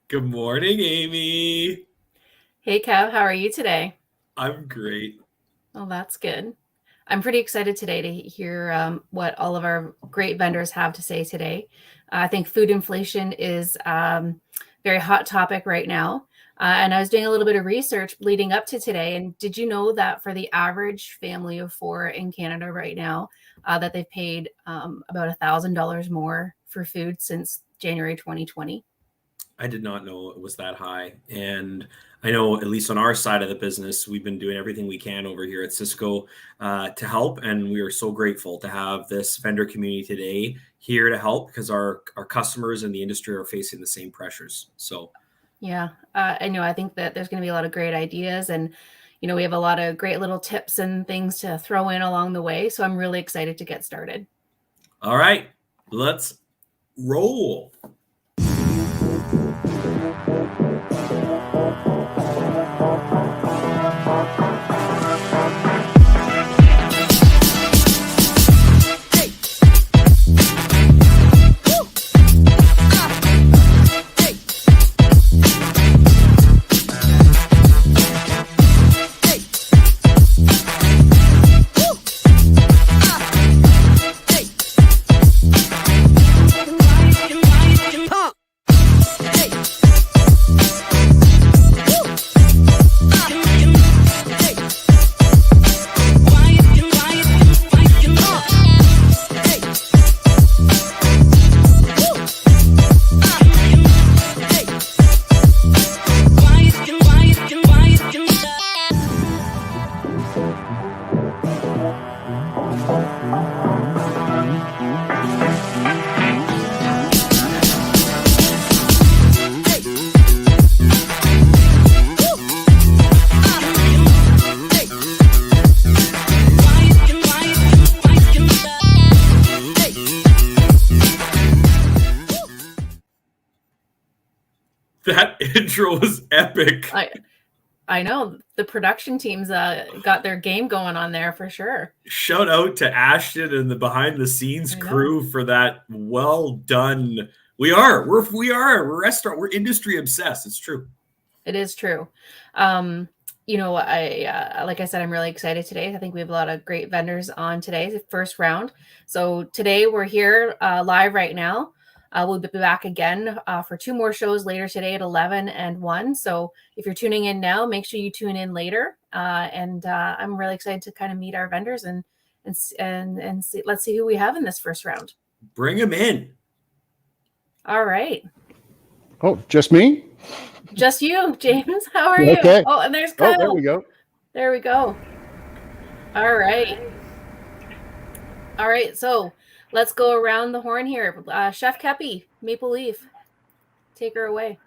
Good morning, Amy. Hey Kev, how are you today? I'm great. Oh, that's good. I'm pretty excited today to hear what all of our great vendors have to say today. I think food inflation is very hot topic right now. And I was doing a little bit of research leading up to today. And did you know that for the average family of four in Canada right now, that they've paid about $1,000 more for food since January 2020? I did not know it was that high. And I know, at least on our side of the business, we've been doing everything we can over here at Cisco to help. And we are so grateful to have this vendor community today here to help because our customers in the industry are facing the same pressures. So, Yeah, I know. I think that there's going to be a lot of great ideas, and we have a lot of great little tips and things to throw in along the way. So I'm really excited to get started. all right, let's roll. That intro was epic. I know the production teams got their game going on there for sure. Shout out to Ashton and the behind the scenes I know crew for that well done. We're restaurant, we're industry obsessed. It's true. it is true. I like I said, I'm really excited today. I think we have a lot of great vendors on today, the first round. So today we're here live right now. We'll be back again for two more shows later today at 11 and 1. So if you're tuning in now, make sure you tune in later. And I'm really excited to kind of meet our vendors and see. Let's see who we have in this first round. Bring them in. All right. Oh, just me? Just you, James. How are you? Okay. Oh, and there's Kyle. Oh, there we go. There we go. All right. All right. So let's go around the horn here. Chef Kepi, Maple Leaf, take her away.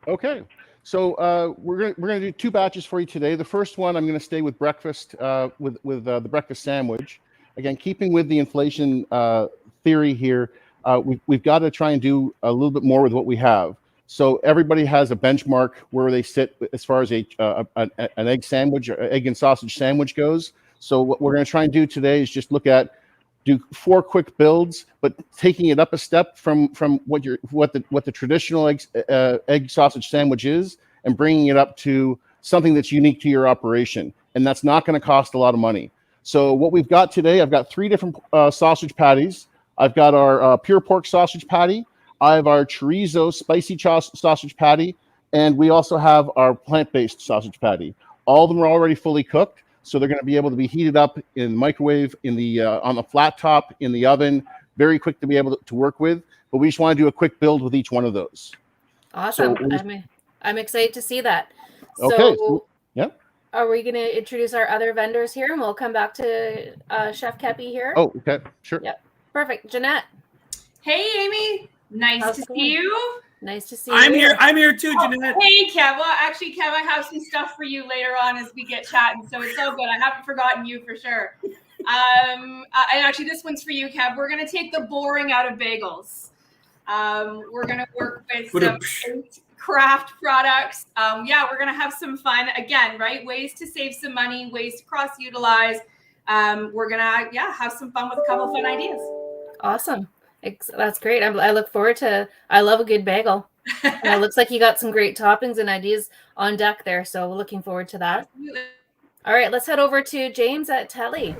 Okay. So we're gonna do two batches for you today. The first one I'm gonna stay with breakfast with the breakfast sandwich. Again, keeping with the inflation theory here, we've got to try and do a little bit more with what we have. So everybody has a benchmark where they sit as far as an egg sandwich or egg and sausage sandwich goes. So what we're going to try and do today is just do 4 quick builds, but taking it up a step from what the traditional egg sausage sandwich is, and bringing it up to something that's unique to your operation, and that's not going to cost a lot of money. So what we've got today, I've got 3 different sausage patties. I've got our pure pork sausage patty. I have our chorizo spicy sausage patty, and we also have our plant-based sausage patty. All of them are already fully cooked, so they're going to be able to be heated up in the microwave, in the on the flat top, in the oven, very quick to be able to work with. But we just want to do a quick build with each one of those. Awesome. So I'm excited to see that. Okay. So yeah. Are we going to introduce our other vendors here, and we'll come back to Chef Kepi here? Oh, okay. Sure. Yep. Perfect. Jeanette. Hey, Amy. Nice to see you. Nice to see you. I'm here too, Jeanette. Hey, Kev. Well, actually, Kev, I have some stuff for you later on as we get chatting, so it's all good. I haven't forgotten you for sure. And actually, this one's for you, Kev. We're going to take the boring out of bagels. We're going to work with some craft products. We're going to have some fun. Again, right? Ways to save some money, ways to cross-utilize. We're going to, have some fun with a couple of fun ideas. Awesome. That's great. I look forward to, I love a good bagel. It looks like you got some great toppings and ideas on deck there, so we're looking forward to that. Absolutely. All right, let's head over to James at Telly.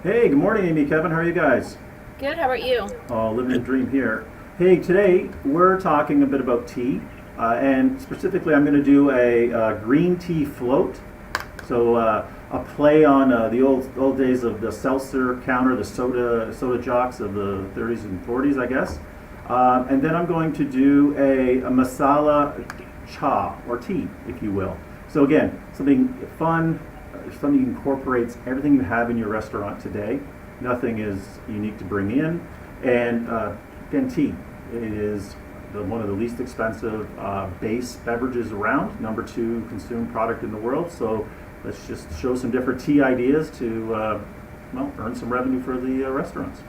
Hey, good morning, Amy, Kevin. How are you guys? Good, how about you? Oh, living the dream here. Hey, today we're talking a bit about tea, and specifically I'm going to do a green tea float. So a play on the old days of the seltzer counter, the soda jocks of the 30s and 40s, I guess. And then I'm going to do a masala cha, or tea, if you will. So again, something fun, something that incorporates everything you have in your restaurant today. Nothing is unique to bring in. And again, tea. It is one of the least expensive base beverages around, number 2 consumed product in the world. So let's just show some different tea ideas to earn some revenue for the restaurants.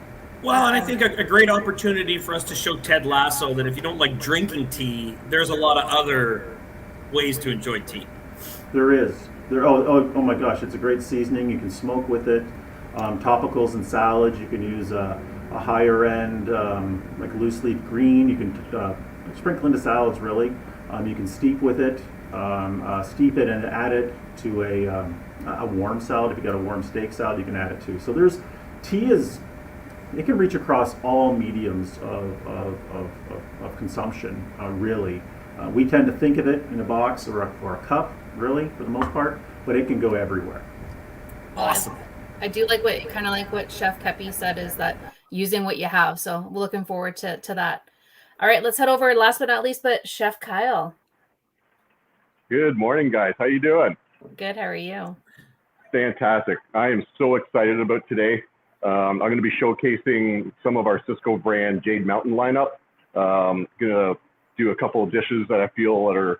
Well, and I think a great opportunity for us to show Ted Lasso that if you don't like drinking tea, there's a lot of other ways to enjoy tea. There is. Oh my gosh, it's a great seasoning. You can smoke with it. Topicals and salads. You can use a higher end, like loose leaf green. You can sprinkle into salads, really. You can steep with it. Steep it and add it to a warm salad. If you got a warm steak salad, you can add it too. So it can reach across all mediums of consumption, really. We tend to think of it in a box or a cup, really, for the most part, but it can go everywhere. Awesome. I do like what Chef Kepi said, is that using what you have. So we're looking forward to that. All right, let's head over, last but not least, but Chef Kyle. Good morning, guys. How you doing? Good, how are you? Fantastic. I am so excited about today. I'm going to be showcasing some of our Cisco brand Jade Mountain lineup. Going to do a couple of dishes that I feel that are,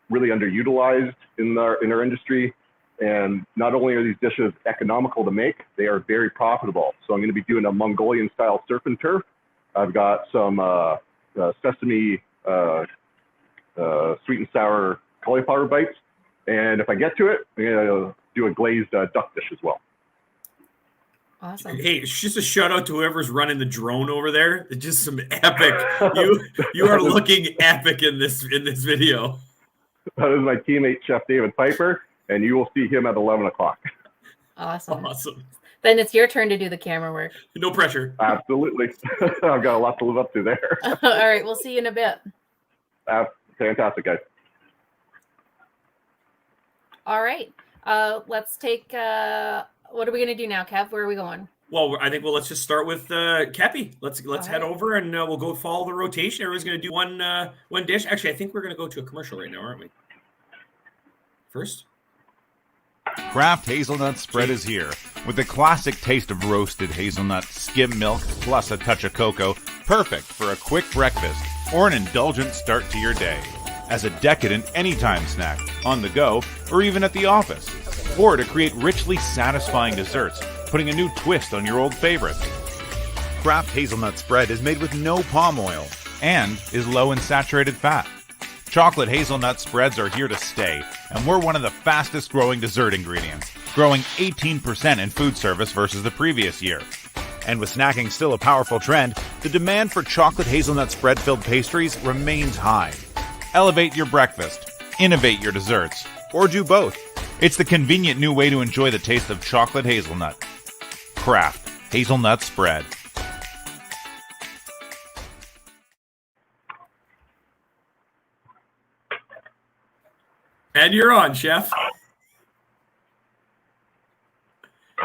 really underutilized in our industry. And not only are these dishes economical to make, they are very profitable. So I'm going to be doing a Mongolian style surf and turf. I've got some sesame sweet and sour cauliflower bites. And if I get to it, I'm going to do a glazed duck dish as well. Awesome. Hey, it's just a shout out to whoever's running the drone over there. It's just some epic. You are looking epic in this video. That is my teammate, Chef David Piper, and you will see him at 11 o'clock. Awesome. Awesome. Then it's your turn to do the camera work. No pressure. Absolutely. I've got a lot to live up to there. All right, we'll see you in a bit. Fantastic, guys. All right. Let's take, what are we going to do now, Kev? Where are we going? Well, I think let's just start with Kepi. Let's head right. over and we'll go follow the rotation. Everyone's going to do one dish. Actually, I think we're going to go to a commercial right now, aren't we? First. Kraft Hazelnut Spread is here with the classic taste of roasted hazelnut, skim milk, plus a touch of cocoa. Perfect for a quick breakfast or an indulgent start to your day. As a decadent anytime snack, on the go, or even at the office. Or to create richly satisfying desserts, putting a new twist on your old favorites. Kraft Hazelnut Spread is made with no palm oil and is low in saturated fat. Chocolate hazelnut spreads are here to stay, and we're one of the fastest growing dessert ingredients, growing 18% in food service versus the previous year. And with snacking still a powerful trend, the demand for chocolate hazelnut spread-filled pastries remains high. Elevate your breakfast, innovate your desserts, or do both. It's the convenient new way to enjoy the taste of chocolate hazelnut. Kraft Hazelnut Spread. And you're on, Chef.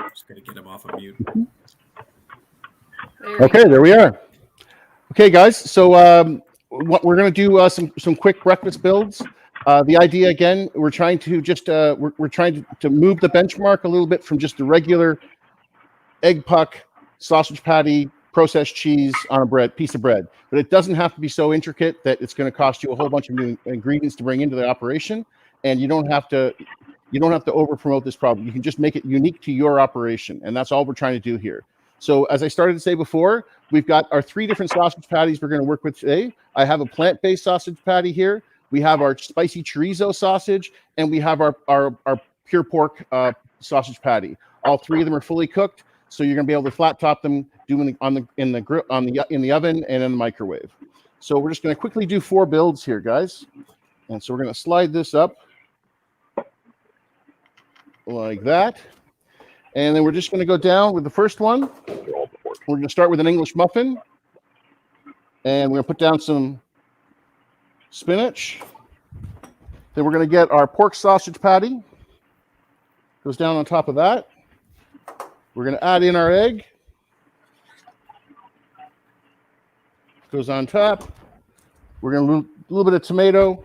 Just going to get him off of mute. Okay, there we are. Okay, guys. So what we're going to do some quick breakfast builds. The idea, again, we're trying to just we're trying to move the benchmark a little bit from just the regular egg puck, sausage patty, processed cheese on a piece of bread. But it doesn't have to be so intricate that it's going to cost you a whole bunch of new ingredients to bring into the operation. And you don't have to over promote this problem. You can just make it unique to your operation, and that's all we're trying to do here. So as I started to say before, we've got our 3 different sausage patties we're going to work with today. I have a plant-based sausage patty here. We have our spicy chorizo sausage, and we have our pure pork sausage patty. All 3 of them are fully cooked, so you're going to be able to flat top them, do them in the oven and in the microwave. So we're just going to quickly do 4 builds here, guys. And so we're going to slide this up like that. And then we're just going to go down with the first one. We're going to start with an English muffin. And we're going to put down some spinach. Then we're going to get our pork sausage patty. Goes down on top of that. We're going to add in our egg. Goes on top. We're going to do a little bit of tomato.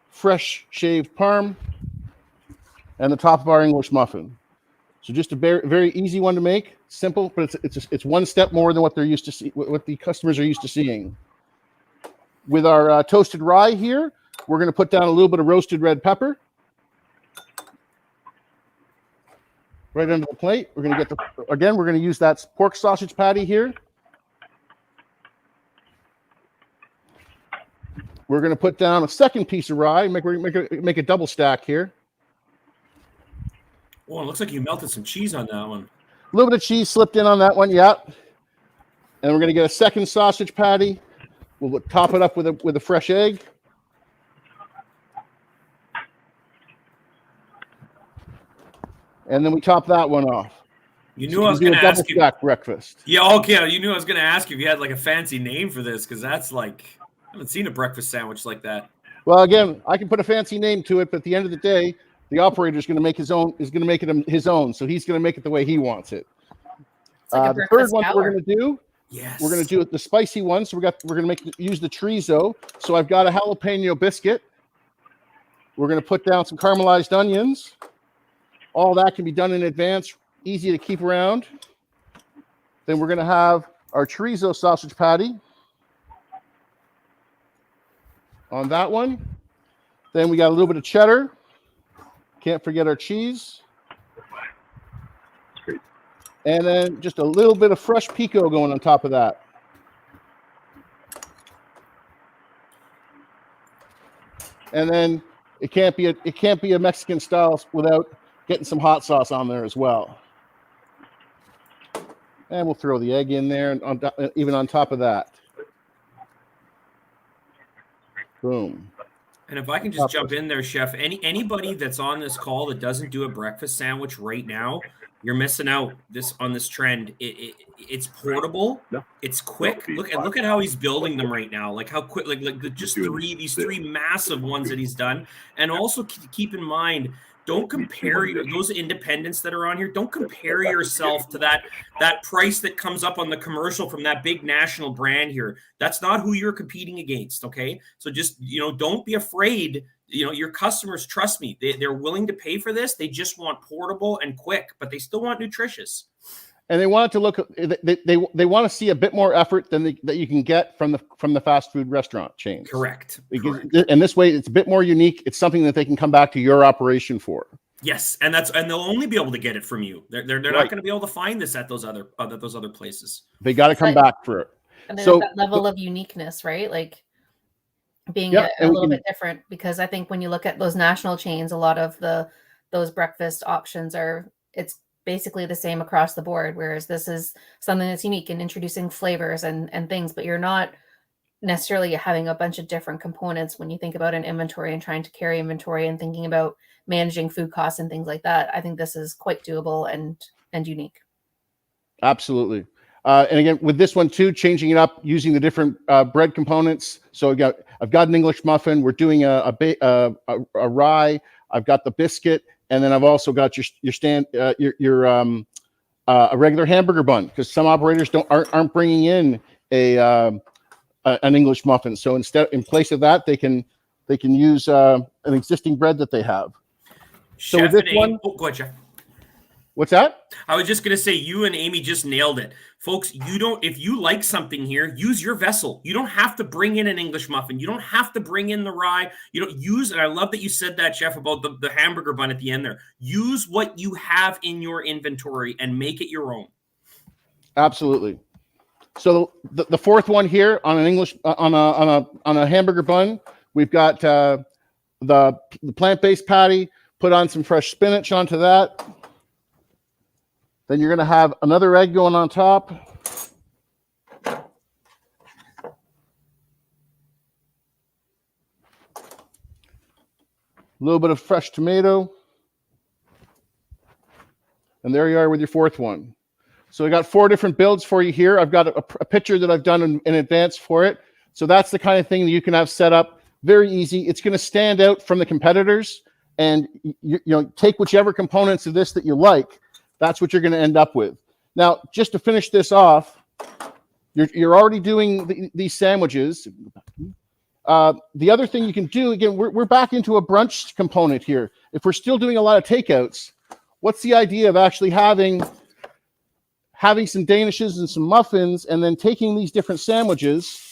Fresh shaved parm. And the top of our English muffin. So just a very, very easy one to make. Simple, but it's one step more than what they're used to see, what the customers are used to seeing. With our toasted rye here, we're going to put down a little bit of roasted red pepper. Right under the plate. We're going to get we're going to use that pork sausage patty here. We're going to put down a second piece of rye, make a double stack here. Oh, it looks like you melted some cheese on that one. A little bit of cheese slipped in on that one, yeah. And we're going to get a second sausage patty. We'll top it up with a fresh egg. And then we top that one off. You knew I was going to ask you. Breakfast. Yeah, okay. You knew I was going to ask you if you had like a fancy name for this, because that's like, I haven't seen a breakfast sandwich like that. Well, again, I can put a fancy name to it, but at the end of the day, the operator is going to make his own. Is going to make it his own, so he's going to make it the way he wants it. Like the third one we're going to do. Yes. We're going to do it the spicy one. So we're going to use the chorizo. So I've got a jalapeno biscuit. We're going to put down some caramelized onions. All that can be done in advance, easy to keep around. Then we're going to have our chorizo sausage patty on that one. Then we got a little bit of cheddar. Can't forget our cheese. And then just a little bit of fresh pico going on top of that. And then it can't be a Mexican style without getting some hot sauce on there as well. And we'll throw the egg in there, and even on top of that. Boom. And if I can just jump in there, Chef, anybody that's on this call that doesn't do a breakfast sandwich right now, you're missing out on this trend. It's portable. No. It's quick. Look at how he's building them right now. Like how quick, these three massive ones that he's done. And also keep in mind, don't compare those independents that are on here. Don't compare yourself to that price that comes up on the commercial from that big national brand here. That's not who you're competing against. Okay. So just, don't be afraid. Your customers, trust me, they're willing to pay for this. They just want portable and quick, but they still want nutritious. And they want it to look. They want to see a bit more effort than that you can get from the fast food restaurant chains. Correct. And this way, it's a bit more unique. It's something that they can come back to your operation for. Yes, and they'll only be able to get it from you. They're not going to be able to find this at those other places. They got to come back for it. And there's that level of uniqueness, right? Like being a little bit different, because I think when you look at those national chains, a lot of those breakfast options it's basically the same across the board, whereas this is something that's unique and introducing flavors and things, but you're not necessarily having a bunch of different components when you think about an inventory and trying to carry inventory and thinking about managing food costs and things like that. I think this is quite doable and unique. Absolutely. And again, with this one too, changing it up using the different bread components. So I've got an English muffin. We're doing a rye. I've got the biscuit, and then I've also got a regular hamburger bun, because some operators aren't bringing in an English muffin. So in place of that, they can use an existing bread that they have. So Chef with this one, go ahead, Chef. What's that? I was just going to say, you and Amy just nailed it. Folks, if you like something here, use your vessel. You don't have to bring in an English muffin. You don't have to bring in the rye. You don't use, and I love that you said that, Chef, about the hamburger bun at the end there. Use what you have in your inventory and make it your own. Absolutely. So the fourth one here on an English, on a hamburger bun, we've got the plant-based patty, put on some fresh spinach onto that. Then you're going to have another egg going on top. a little bit of fresh tomato. And there you are with your fourth one. So I got 4 different builds for you here. I've got a picture that I've done in advance for it. So that's the kind of thing that you can have set up. Very easy. It's going to stand out from the competitors, and you know, take whichever components of this that you like. That's what you're going to end up with. Now, just to finish this off, you're already doing these sandwiches. The other thing you can do, again, we're back into a brunch component here. If we're still doing a lot of takeouts, what's the idea of actually having some danishes and some muffins, and then taking these different sandwiches,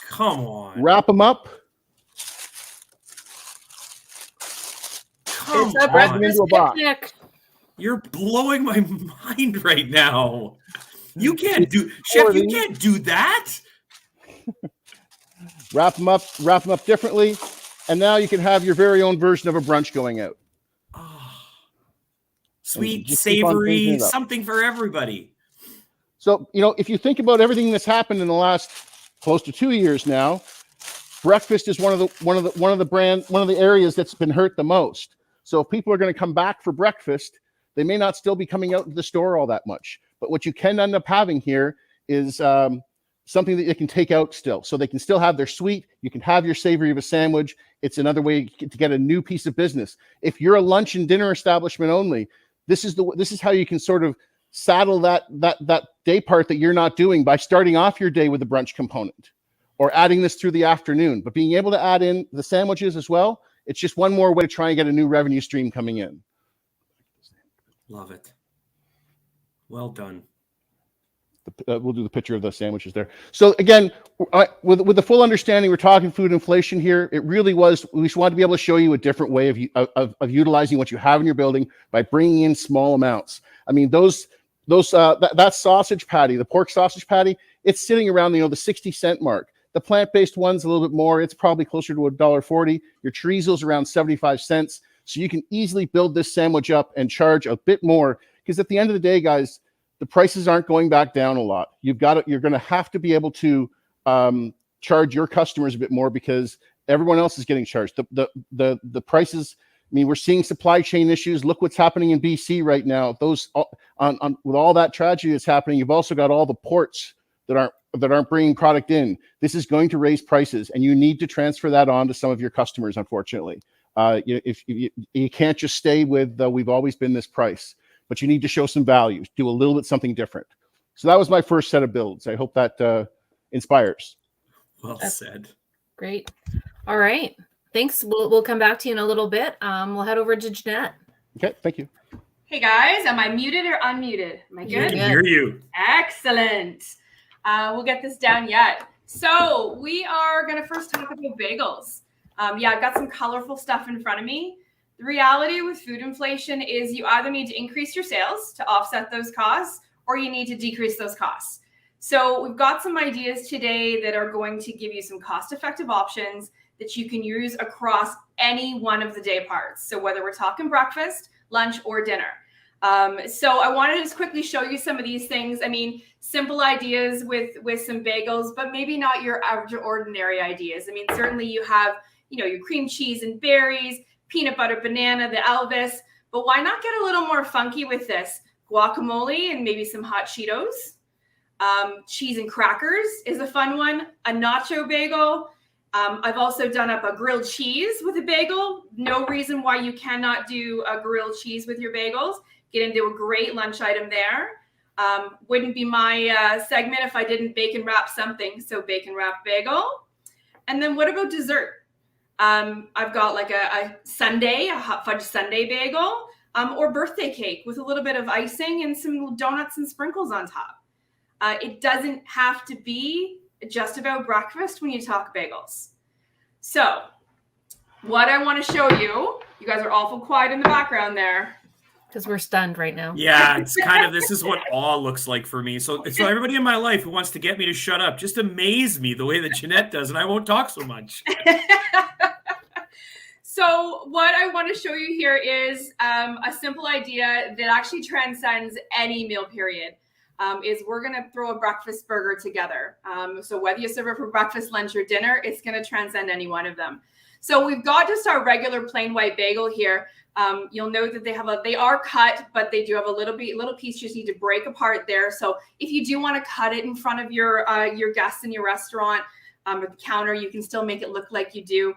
Come on. wrap them up, Come It's a on. Grab them into a box. picnic. You're blowing my mind right now. You can't do, Chef, you can't do that. wrap them up differently, and now you can have your very own version of a brunch going out. Oh, sweet, Just keep on changing savory, it up. something for everybody. So, you know, if you think about everything that's happened in the last close to 2 years now, breakfast is one of the areas that's been hurt the most. So if people are going to come back for breakfast, they may not still be coming out to the store all that much. But what you can end up having here is something that they can take out still. So they can still have their sweet. You can have your savory of a sandwich. It's another way to get a new piece of business. If you're a lunch and dinner establishment only, this is how you can sort of saddle that day part that you're not doing by starting off your day with a brunch component or adding this through the afternoon. But being able to add in the sandwiches as well, it's just one more way to try and get a new revenue stream coming in. Love it. Well done. We'll do the picture of the sandwiches there. So again, with the full understanding, we're talking food inflation here. It really was, we just wanted to be able to show you a different way of utilizing what you have in your building by bringing in small amounts. I mean, that sausage patty, the pork sausage patty, it's sitting around, you know, the 60-cent mark. The plant-based one's a little bit more. It's probably closer to $1.40. Your chorizo's around 75 cents. So you can easily build this sandwich up and charge a bit more, because at the end of the day, guys, the prices aren't going back down a lot. You're going to have to be able to charge your customers a bit more, because everyone else is getting charged. The prices. I mean, we're seeing supply chain issues. Look what's happening in BC right now. With all that tragedy that's happening, you've also got all the ports that aren't bringing product in. This is going to raise prices, and you need to transfer that on to some of your customers. Unfortunately, you can't just stay with we've always been this price, but you need to show some value, do a little bit something different. So that was my first set of builds. I hope that inspires. Well said. Great. All right. Thanks. We'll come back to you in a little bit. We'll head over to Jeanette. Okay, thank you. Hey guys, am I muted or unmuted? Am I We good? can hear you. Excellent. We'll get this down yet. So we are going to first talk about bagels. I've got some colorful stuff in front of me. The reality with food inflation is you either need to increase your sales to offset those costs, or you need to decrease those costs. So we've got some ideas today that are going to give you some cost-effective options that you can use across any one of the day parts. So whether we're talking breakfast, lunch, or dinner. So I want to just quickly show you some of these things. I mean, simple ideas with some bagels, but maybe not your average or ordinary ideas. I mean, certainly you have, you know, your cream cheese and berries, peanut butter banana, the Elvis, but why not get a little more funky with this? Guacamole and maybe some hot Cheetos. Cheese and crackers is a fun one. A nacho bagel. I've also done up a grilled cheese with a bagel. No reason why you cannot do a grilled cheese with your bagels. Get into a great lunch item there. Wouldn't be my segment if I didn't bacon wrap something. So bacon wrap bagel. And then what about dessert? I've got like a sundae, a hot fudge sundae bagel, or birthday cake with a little bit of icing and some donuts and sprinkles on top. It doesn't have to be just about breakfast when you talk bagels. So what I want to show you, you guys are awful quiet in the background there. Because we're stunned right now. Yeah, it's kind of, this is what awe looks like for me. So everybody in my life who wants to get me to shut up, just amaze me the way that Jeanette does, and I won't talk so much. So what I want to show you here is a simple idea that actually transcends any meal period. Is we're going to throw a breakfast burger together. So whether you serve it for breakfast, lunch, or dinner, it's going to transcend any one of them. So we've got just our regular plain white bagel here. You'll note that they are cut, but they do have a little piece you just need to break apart there. So if you do want to cut it in front of your guests in your restaurant at the counter, you can still make it look like you do.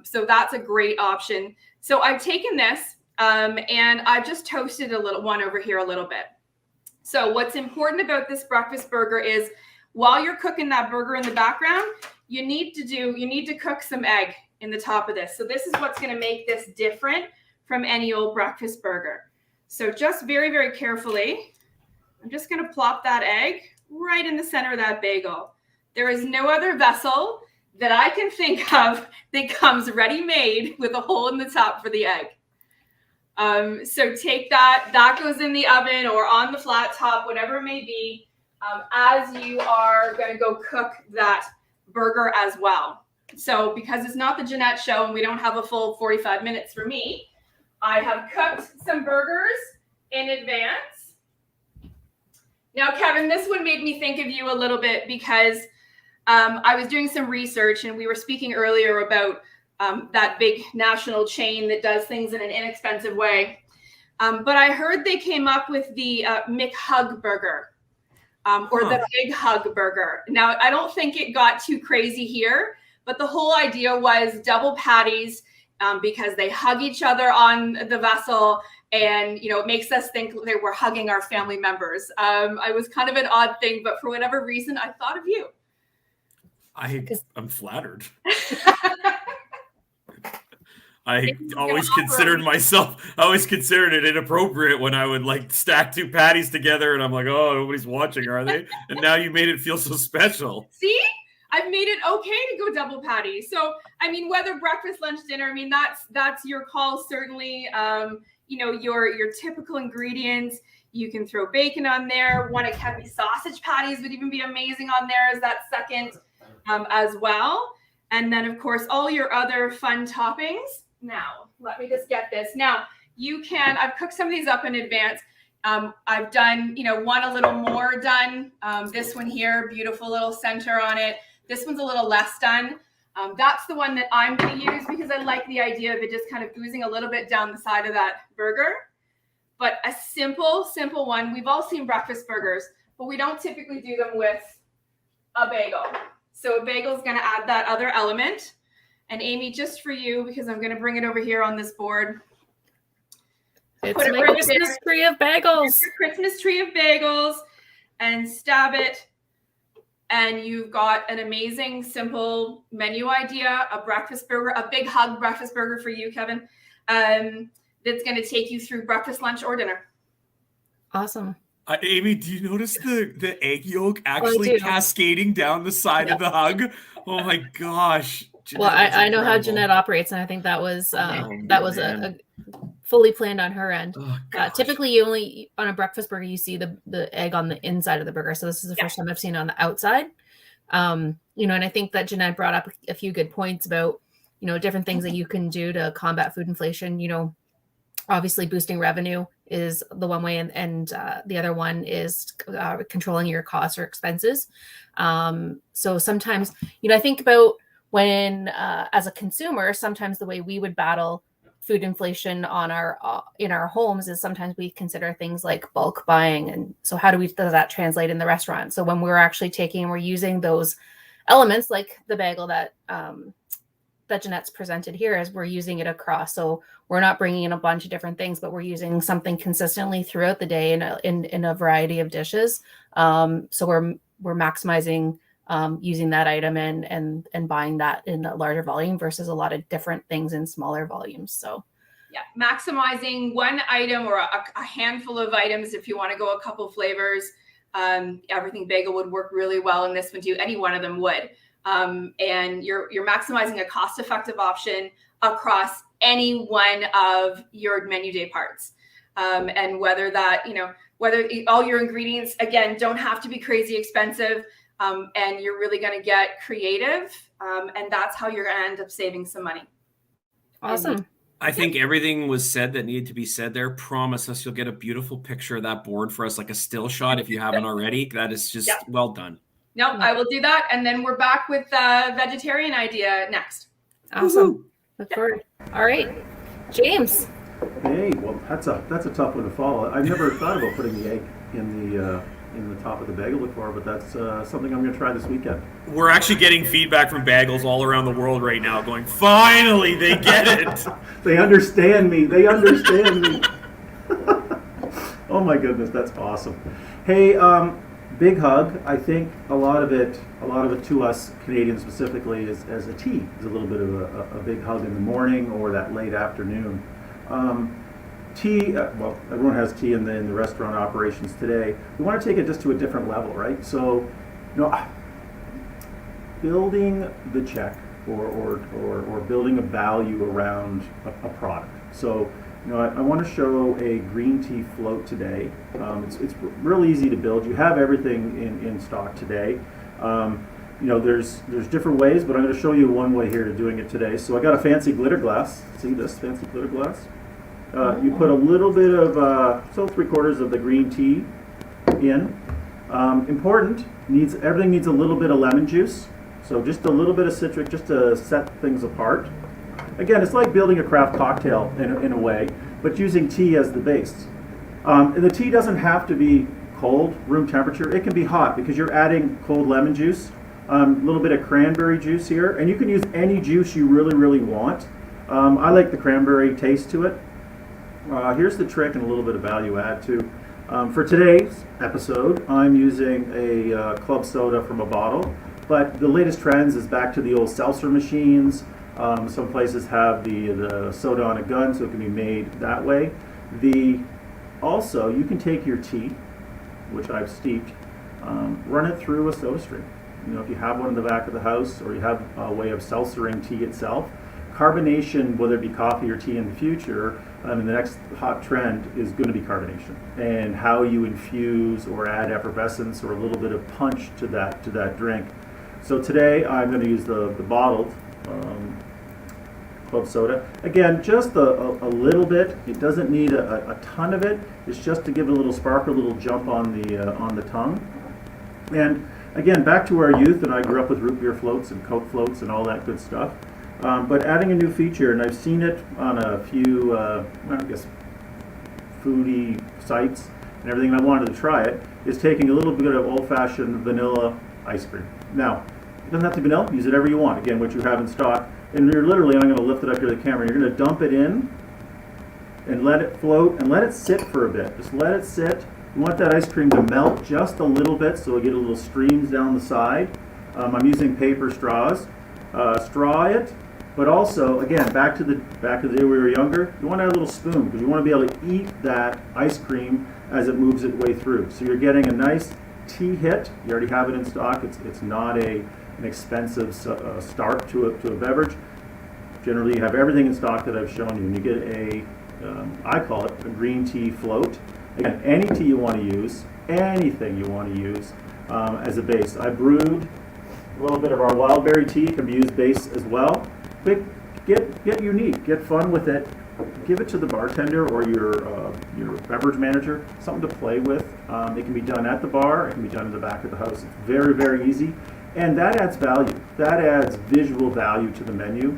So that's a great option. So I've taken this and I've just toasted one over here a little bit. So what's important about this breakfast burger is while you're cooking that burger in the background, you need to cook some egg in the top of this. So this is what's going to make this different from any old breakfast burger. So just very, very carefully, I'm just going to plop that egg right in the center of that bagel. There is no other vessel that I can think of that comes ready-made with a hole in the top for the egg. So take that goes in the oven or on the flat top, whatever it may be, as you are going to go cook that burger as well. So because it's not the Jeanette show and we don't have a full 45 minutes for me, I have cooked some burgers in advance. Now, Kevin, this one made me think of you a little bit because I was doing some research and we were speaking earlier about that big national chain that does things in an inexpensive way. But I heard they came up with the McHug burger or the Big Hug burger. Now, I don't think it got too crazy here, but the whole idea was double patties because they hug each other on the vessel. And, it makes us think they were hugging our family members. I was kind of an odd thing, but for whatever reason, I thought of you. I'm flattered. I always considered it inappropriate when I would stack two patties together and I'm like, oh, nobody's watching, are they? And now you made it feel so special. See? I've made it okay to go double patty. So, whether breakfast, lunch, dinner, that's your call, certainly. Your typical ingredients. You can throw bacon on there. One of Kevin's sausage patties would even be amazing on there as that second as well. And then, of course, all your other fun toppings. Now, let me just get this. Now, I've cooked some of these up in advance. I've done, one a little more done. This one here, beautiful little center on it. This one's a little less done. That's the one that I'm going to use because I like the idea of it just kind of oozing a little bit down the side of that burger. But a simple one. We've all seen breakfast burgers, but we don't typically do them with a bagel. So a bagel is going to add that other element. And Amy, just for you, because I'm going to bring it over here on this board. It's my Christmas tree of bagels. Christmas tree of bagels, and stab it. And you've got an amazing, simple menu idea, a breakfast burger, a Big Hug breakfast burger for you, Kevin, that's going to take you through breakfast, lunch, or dinner. Awesome. Amy, do you notice the egg yolk actually cascading down the side of the hug? Oh my gosh. Jeanette, well, I know how Jeanette operates, and I think that was a fully planned on her end. Typically, you only on a breakfast burger you see the egg on the inside of the burger. So this is the first time I've seen it on the outside. And I think that Jeanette brought up a few good points about different things that you can do to combat food inflation. Obviously, boosting revenue is the one way, and the other one is controlling your costs or expenses. So sometimes, I think about when, as a consumer, sometimes the way we would battle food inflation in our homes is sometimes we consider things like bulk buying, and so does that translate in the restaurant? So when we're actually we're using those elements like the bagel that Jeanette's presented here, as we're using it across. So we're not bringing in a bunch of different things, but we're using something consistently throughout the day in a variety of dishes. So we're maximizing using that item and buying that in a larger volume versus a lot of different things in smaller volumes. So yeah, maximizing one item or a handful of items. If you want to go a couple flavors, everything bagel would work really well in this one too. Any one of them would. And you're maximizing a cost-effective option across any one of your menu day parts. And whether all your ingredients, again, don't have to be crazy expensive, and you're really going to get creative. And that's how you're going to end up saving some money. Awesome. I think everything was said that needed to be said there. Promise us you'll get a beautiful picture of that board for us, like a still shot if you haven't already. That is just well done. No, I will do that. And then we're back with the vegetarian idea next. Awesome. Look forward. All right, James. Hey, well, that's a tough one to follow. I've never thought about putting the egg in the top of the bagel before, but that's something I'm going to try this weekend. We're actually getting feedback from Bagels all around the world right now going, finally, they get it. They understand me. They understand me. Oh my goodness, that's awesome. Hey, big hug. I think a lot of it to us Canadians specifically is as a tea is a little bit of a big hug in the morning or that late afternoon. Tea, well, everyone has tea in the restaurant operations today. We want to take it just to a different level, right? So, building the check or building a value around a product. So, I want to show a green tea float today. It's real easy to build. You have everything in stock today. There's different ways, but I'm going to show you one way here to doing it today. So I got a fancy glitter glass. See this fancy glitter glass? You put a little bit of, 3/4 of the green tea in. Important, everything needs a little bit of lemon juice. So just a little bit of citric just to set things apart. Again, it's like building a craft cocktail in a way, but using tea as the base. And the tea doesn't have to be cold, room temperature. It can be hot because you're adding cold lemon juice, a little bit of cranberry juice here, and you can use any juice you really, really want. I like the cranberry taste to it. Here's the trick and a little bit of value add too. For today's episode, I'm using a club soda from a bottle, but the latest trends is back to the old seltzer machines. Some places have the soda on a gun, so it can be made that way. Also, you can take your tea, which I've steeped, run it through a soda stream. If you have one in the back of the house or you have a way of seltzering tea itself, carbonation, whether it be coffee or tea in the future, the next hot trend is going to be carbonation and how you infuse or add effervescence or a little bit of punch to that drink. So today I'm going to use the bottled club soda. Again, just a little bit. It doesn't need a ton of it. It's just to give it a little spark, a little jump on the tongue. And again, back to our youth, and I grew up with root beer floats and Coke floats and all that good stuff. But adding a new feature, and I've seen it on a few, foodie sites and everything, and I wanted to try it, is taking a little bit of old-fashioned vanilla ice cream. Now, it doesn't have to be vanilla, use it ever you want, again, what you have in stock. And you're literally, and I'm going to lift it up here to the camera, you're going to dump it in and let it float and let it sit for a bit. Just let it sit. You want that ice cream to melt just a little bit so you'll get a little streams down the side. I'm using paper straws. Straw it, but also, again, back to the day we were younger, you want to add a little spoon because you want to be able to eat that ice cream as it moves its way through. So you're getting a nice tea hit. You already have it in stock. It's not an expensive start to a beverage. Generally, you have everything in stock that I've shown you, and you get I call it a green tea float. Again, any tea you want to use, anything you want to use as a base. I brewed a little bit of our wild berry tea, can be used base as well. But get unique, get fun with it. Give it to the bartender or your beverage manager, something to play with. It can be done at the bar, it can be done in the back of the house. It's very, very easy. And that adds value. That adds visual value to the menu.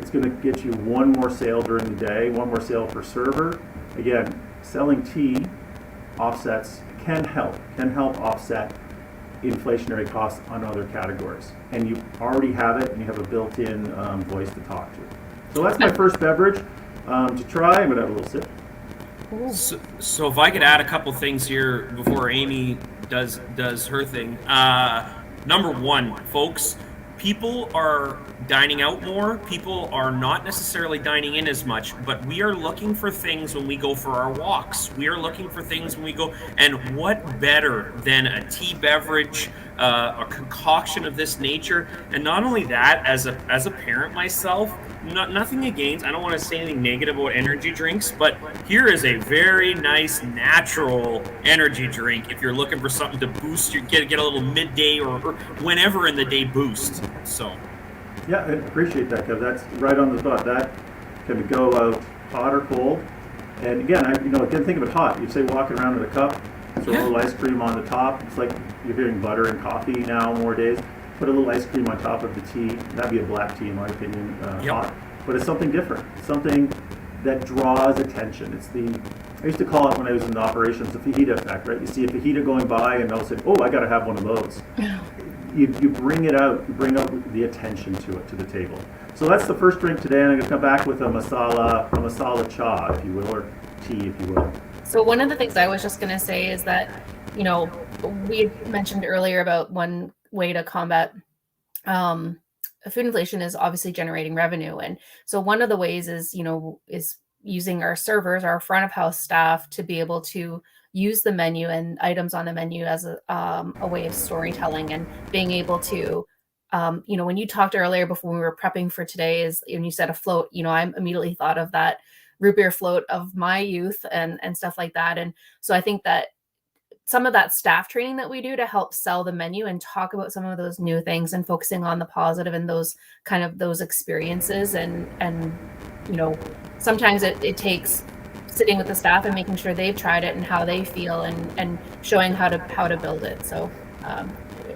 It's going to get you one more sale during the day, one more sale per server. Again, selling tea can help offset inflationary costs on other categories. And you already have it, and you have a built-in voice to talk to. So that's my first beverage to try. I'm going to have a little sip. So if I could add a couple things here before Amy does her thing. Number one, folks, people are dining out more. People are not necessarily dining in as much, but we are looking for things when we go for our walks. We are looking for things when we go, and what better than a tea beverage, a concoction of this nature? And not only that, as a parent myself, nothing against, I don't want to say anything negative about energy drinks, but here is a very nice natural energy drink if you're looking for something to boost your get a little midday or whenever in the day boost. So yeah, I appreciate that, Kev. That's right on the spot. That can go out hot or cold. And again, again, think of it hot. You'd say walking around with a cup, throw a little ice cream on the top. It's like you're getting butter and coffee now more days. put a little ice cream on top of the tea. That'd be a black tea in my opinion, hot. But it's something different, something that draws attention. I used to call it when I was in operations the fajita effect, right? You see a fajita going by and they'll say, oh, I got to have one of those. You bring it out, you bring out the attention to it, to the table. So that's the first drink today, and I'm going to come back with a masala cha, if you will, or tea, if you will. So one of the things I was just going to say is that, we mentioned earlier about one way to combat food inflation is obviously generating revenue. And so one of the ways is using our servers, our front of house staff, to be able to use the menu and items on the menu as a way of storytelling, and being able to, when you talked earlier before we were prepping for today, is when you said a float, I immediately thought of that root beer float of my youth and stuff like that. And so I think that some of that staff training that we do to help sell the menu and talk about some of those new things and focusing on the positive and those experiences, and sometimes it takes sitting with the staff and making sure they've tried it and how they feel, and showing how to build it. So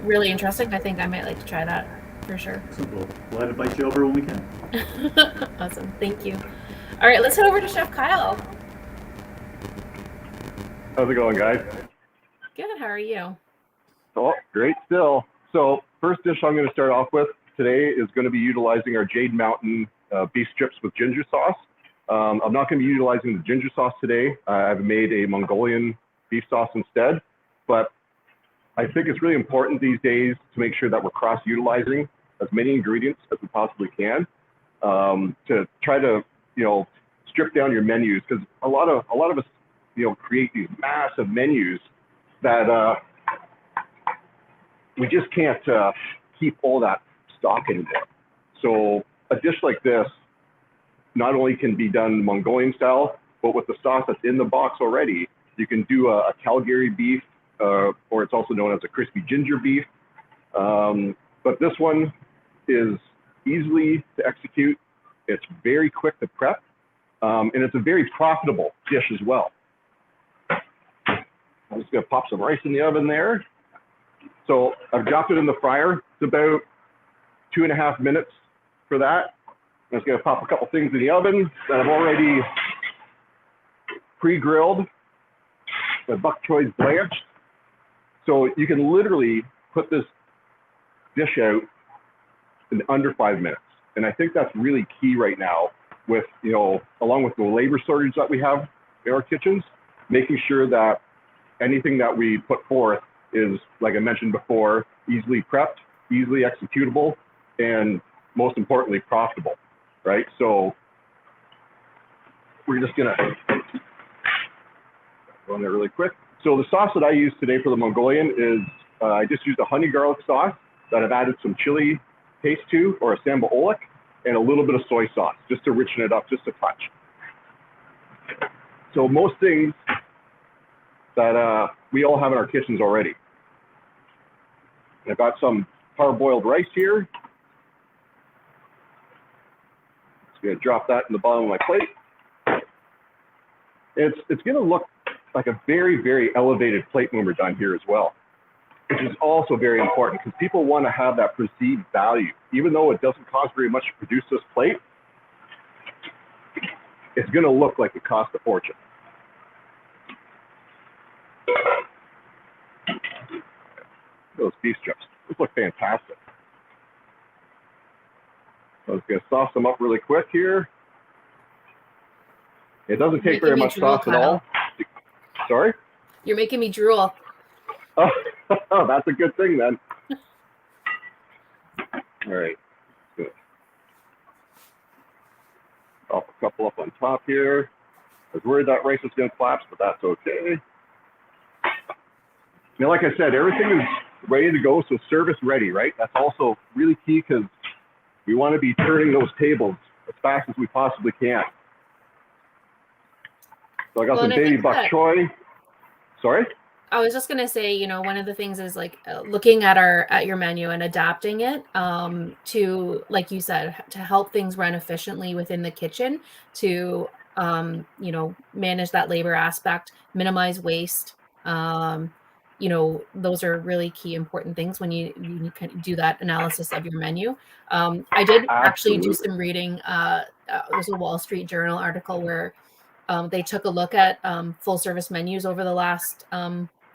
really interesting. I think I might like to try that for sure. Simple. We'll invite you over when we can. Awesome. Thank you. All right, let's head over to Chef Kyle. How's it going, guys? Good. How are you? Oh, great still. So first dish I'm going to start off with today is going to be utilizing our Jade Mountain beef strips with ginger sauce. I'm not going to be utilizing the ginger sauce today. I've made a Mongolian beef sauce instead, but I think it's really important these days to make sure that we're cross-utilizing as many ingredients as we possibly can, to try to, strip down your menus, because a lot of us, create these massive menus that we just can't keep all that stock anymore. So a dish like this not only can be done Mongolian style, but with the sauce that's in the box already, you can do a Calgary beef, or it's also known as a crispy ginger beef. But this one is easily to execute. It's very quick to prep, and it's a very profitable dish as well. I'm just going to pop some rice in the oven there. So I've dropped it in the fryer. It's about 2.5 minutes for that. I'm just going to pop a couple things in the oven that I've already pre-grilled. The bok choy blanched. So you can literally put this dish out in under 5 minutes. And I think that's really key right now with, along with the labor shortage that we have in our kitchens, making sure that anything that we put forth is, like I mentioned before, easily prepped, easily executable, and most importantly, profitable, right? So we're just gonna go in there really quick. So the sauce that I use today for the Mongolian is, I just used a honey garlic sauce that I've added some chili paste to, or a samba olik, and a little bit of soy sauce, just to richen it up just a touch. So most things that we all have in our kitchens already. And I've got some parboiled rice here. Just gonna drop that in the bottom of my plate. It's gonna look like a very, very elevated plate when we're done here as well, which is also very important because people want to have that perceived value. Even though it doesn't cost very much to produce this plate, it's gonna look like it cost a fortune. Those beef strips, those look fantastic. So I'm just gonna sauce them up really quick here. It doesn't take very much sauce at all. Sorry? You're making me drool. Oh, that's a good thing then. All right, good. Pop a couple up on top here. I was worried that rice was gonna collapse, but that's okay. Now, like I said, everything is ready to go, so service ready, right? That's also really key because we want to be turning those tables as fast as we possibly can. So I got some baby bok choy. Sorry? I was just gonna say, one of the things is like looking at your menu and adapting it to, like you said, to help things run efficiently within the kitchen, to manage that labor aspect, minimize waste, those are really key important things when you kind of do that analysis of your menu. I did actually do some reading. There's a Wall Street Journal article where they took a look at full service menus over the last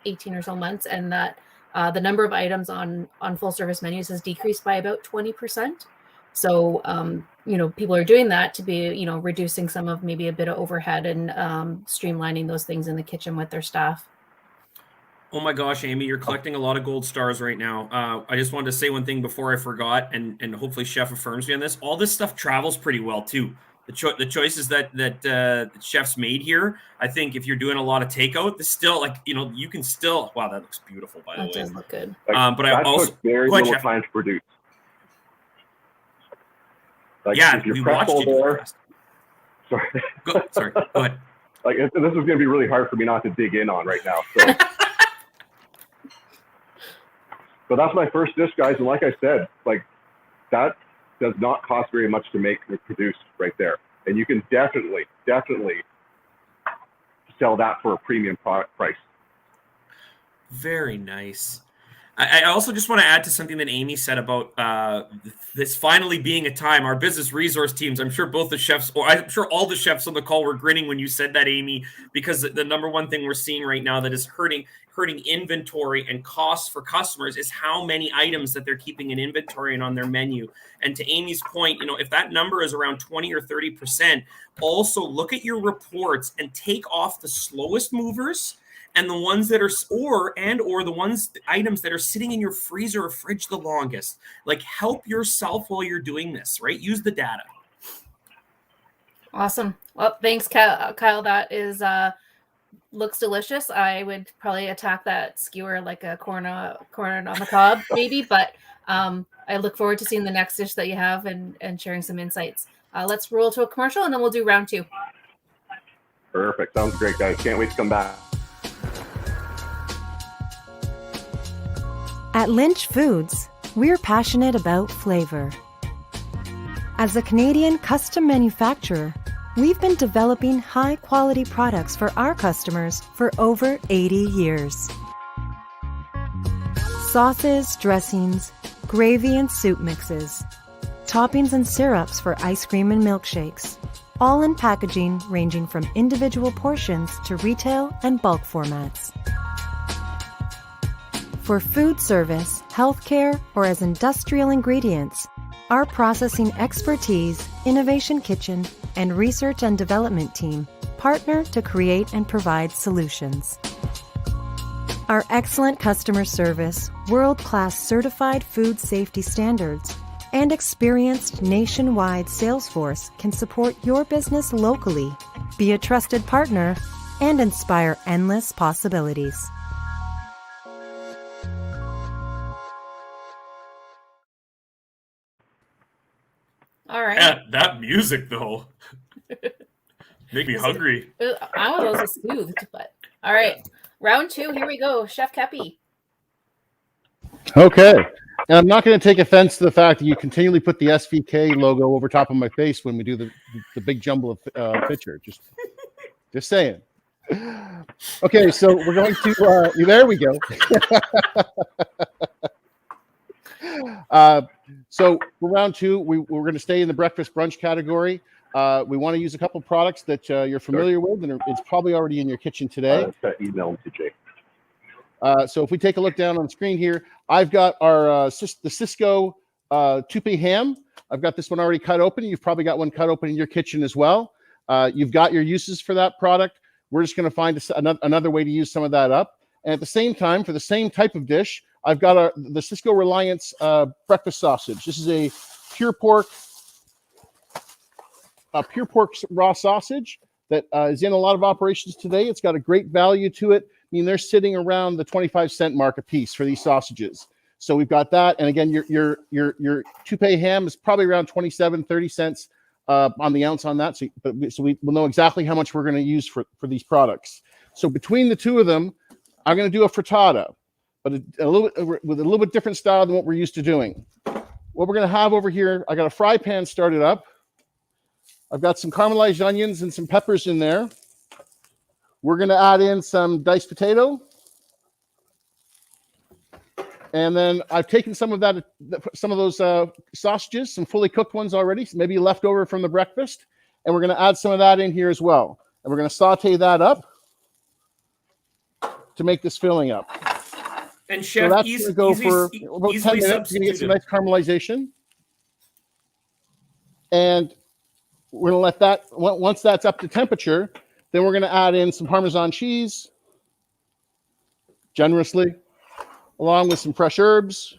18 or so months, and that the number of items on full service menus has decreased by about 20%. So, people are doing that to be, reducing some of maybe a bit of overhead and streamlining those things in the kitchen with their staff. Oh my gosh, Amy, you're collecting a lot of gold stars right now. I just wanted to say one thing before I forgot, and hopefully Chef affirms me on this. All this stuff travels pretty well too. The choices that chefs made here, I think if you're doing a lot of takeout, this still you can still. Wow, that looks beautiful by the way. That does look good. But I also took very little time to produce. Yeah, we watched you do it. Sorry. Sorry. Go ahead. This is going to be really hard for me not to dig in on right now. So. But that's my first dish, guys, and like I said, that does not cost very much to make or produce right there, and you can definitely sell that for a premium product price. Very nice. I also just want to add to something that Amy said about this finally being a time. Our business resource teams, I'm sure both the chefs, or I'm sure all the chefs on the call were grinning when you said that, Amy, because the number one thing we're seeing right now that is hurting inventory and costs for customers is how many items that they're keeping in inventory and on their menu. And to Amy's point, if that number is around 20 or 30%, also look at your reports and take off the slowest movers and the ones that are, or the items that are sitting in your freezer or fridge the longest. Help yourself while you're doing this, right? Use the data. Awesome. Well, thanks, Kyle. That is looks delicious. I would probably attack that skewer like a corn on the cob, maybe. But I look forward to seeing the next dish that you have and sharing some insights. Let's roll to a commercial, and then we'll do round 2. Perfect. Sounds great, guys. Can't wait to come back. At Lynch Foods, we're passionate about flavor. As a Canadian custom manufacturer, we've been developing high-quality products for our customers for over 80 years. Sauces, dressings, gravy and soup mixes, toppings and syrups for ice cream and milkshakes, all in packaging ranging from individual portions to retail and bulk formats. For food service, healthcare, or as industrial ingredients, our processing expertise, innovation kitchen, and research and development team partner to create and provide solutions. Our excellent customer service, world-class certified food safety standards, and experienced nationwide sales force can support your business locally, be a trusted partner, and inspire endless possibilities. All right. Yeah, that music though, make me hungry. I was also soothed, but all right. Round 2. Here we go. Chef Kepi. Okay. And I'm not going to take offense to the fact that you continually put the SVK logo over top of my face when we do the big jumble of picture. Just saying. Okay, so we're going to. There we go. So for round 2, we're going to stay in the breakfast brunch category. We want to use a couple products that you're familiar with, and it's probably already in your kitchen today. Email to Jade. So if we take a look down on the screen here, I've got our the Cisco Toupe ham. I've got this one already cut open. You've probably got one cut open in your kitchen as well. You've got your uses for that product. We're just going to find another way to use some of that up. And at the same time, for the same type of dish, I've got the Cisco Reliance breakfast sausage. This is a pure pork raw sausage that is in a lot of operations today. It's got a great value to it. I mean, they're sitting around the 25-cent mark a piece for these sausages. So we've got that. And again, your Toupe ham is probably around 27, 30 cents on the ounce on that. So we will know exactly how much we're going to use for these products. So between the two of them, I'm going to do a frittata, but with a little bit different style than what we're used to doing. What we're going to have over here, I got a fry pan started up. I've got some caramelized onions and some peppers in there. We're going to add in some diced potato. And then I've taken some of those sausages, some fully cooked ones already, maybe left over from the breakfast, and we're going to add some of that in here as well. And we're going to saute that up to make this filling up. And chef, so that's going to go for about 10 minutes. You're going to get some nice caramelization. And we're going to let that, once that's up to temperature, then we're going to add in some Parmesan cheese generously, along with some fresh herbs.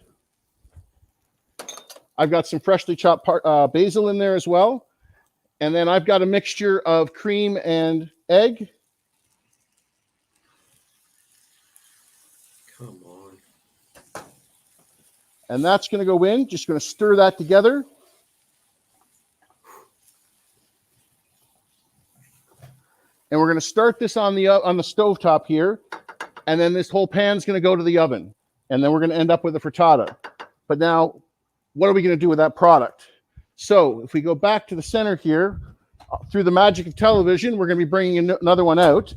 I've got some freshly chopped basil in there as well. And then I've got a mixture of cream and egg. Come on. And that's going to go in. Just going to stir that together. And we're going to start this on the stovetop here. And then this whole pan's going to go to the oven. And then we're going to end up with a frittata. But now, what are we going to do with that product? So if we go back to the center here, through the magic of television, we're going to be bringing another one out.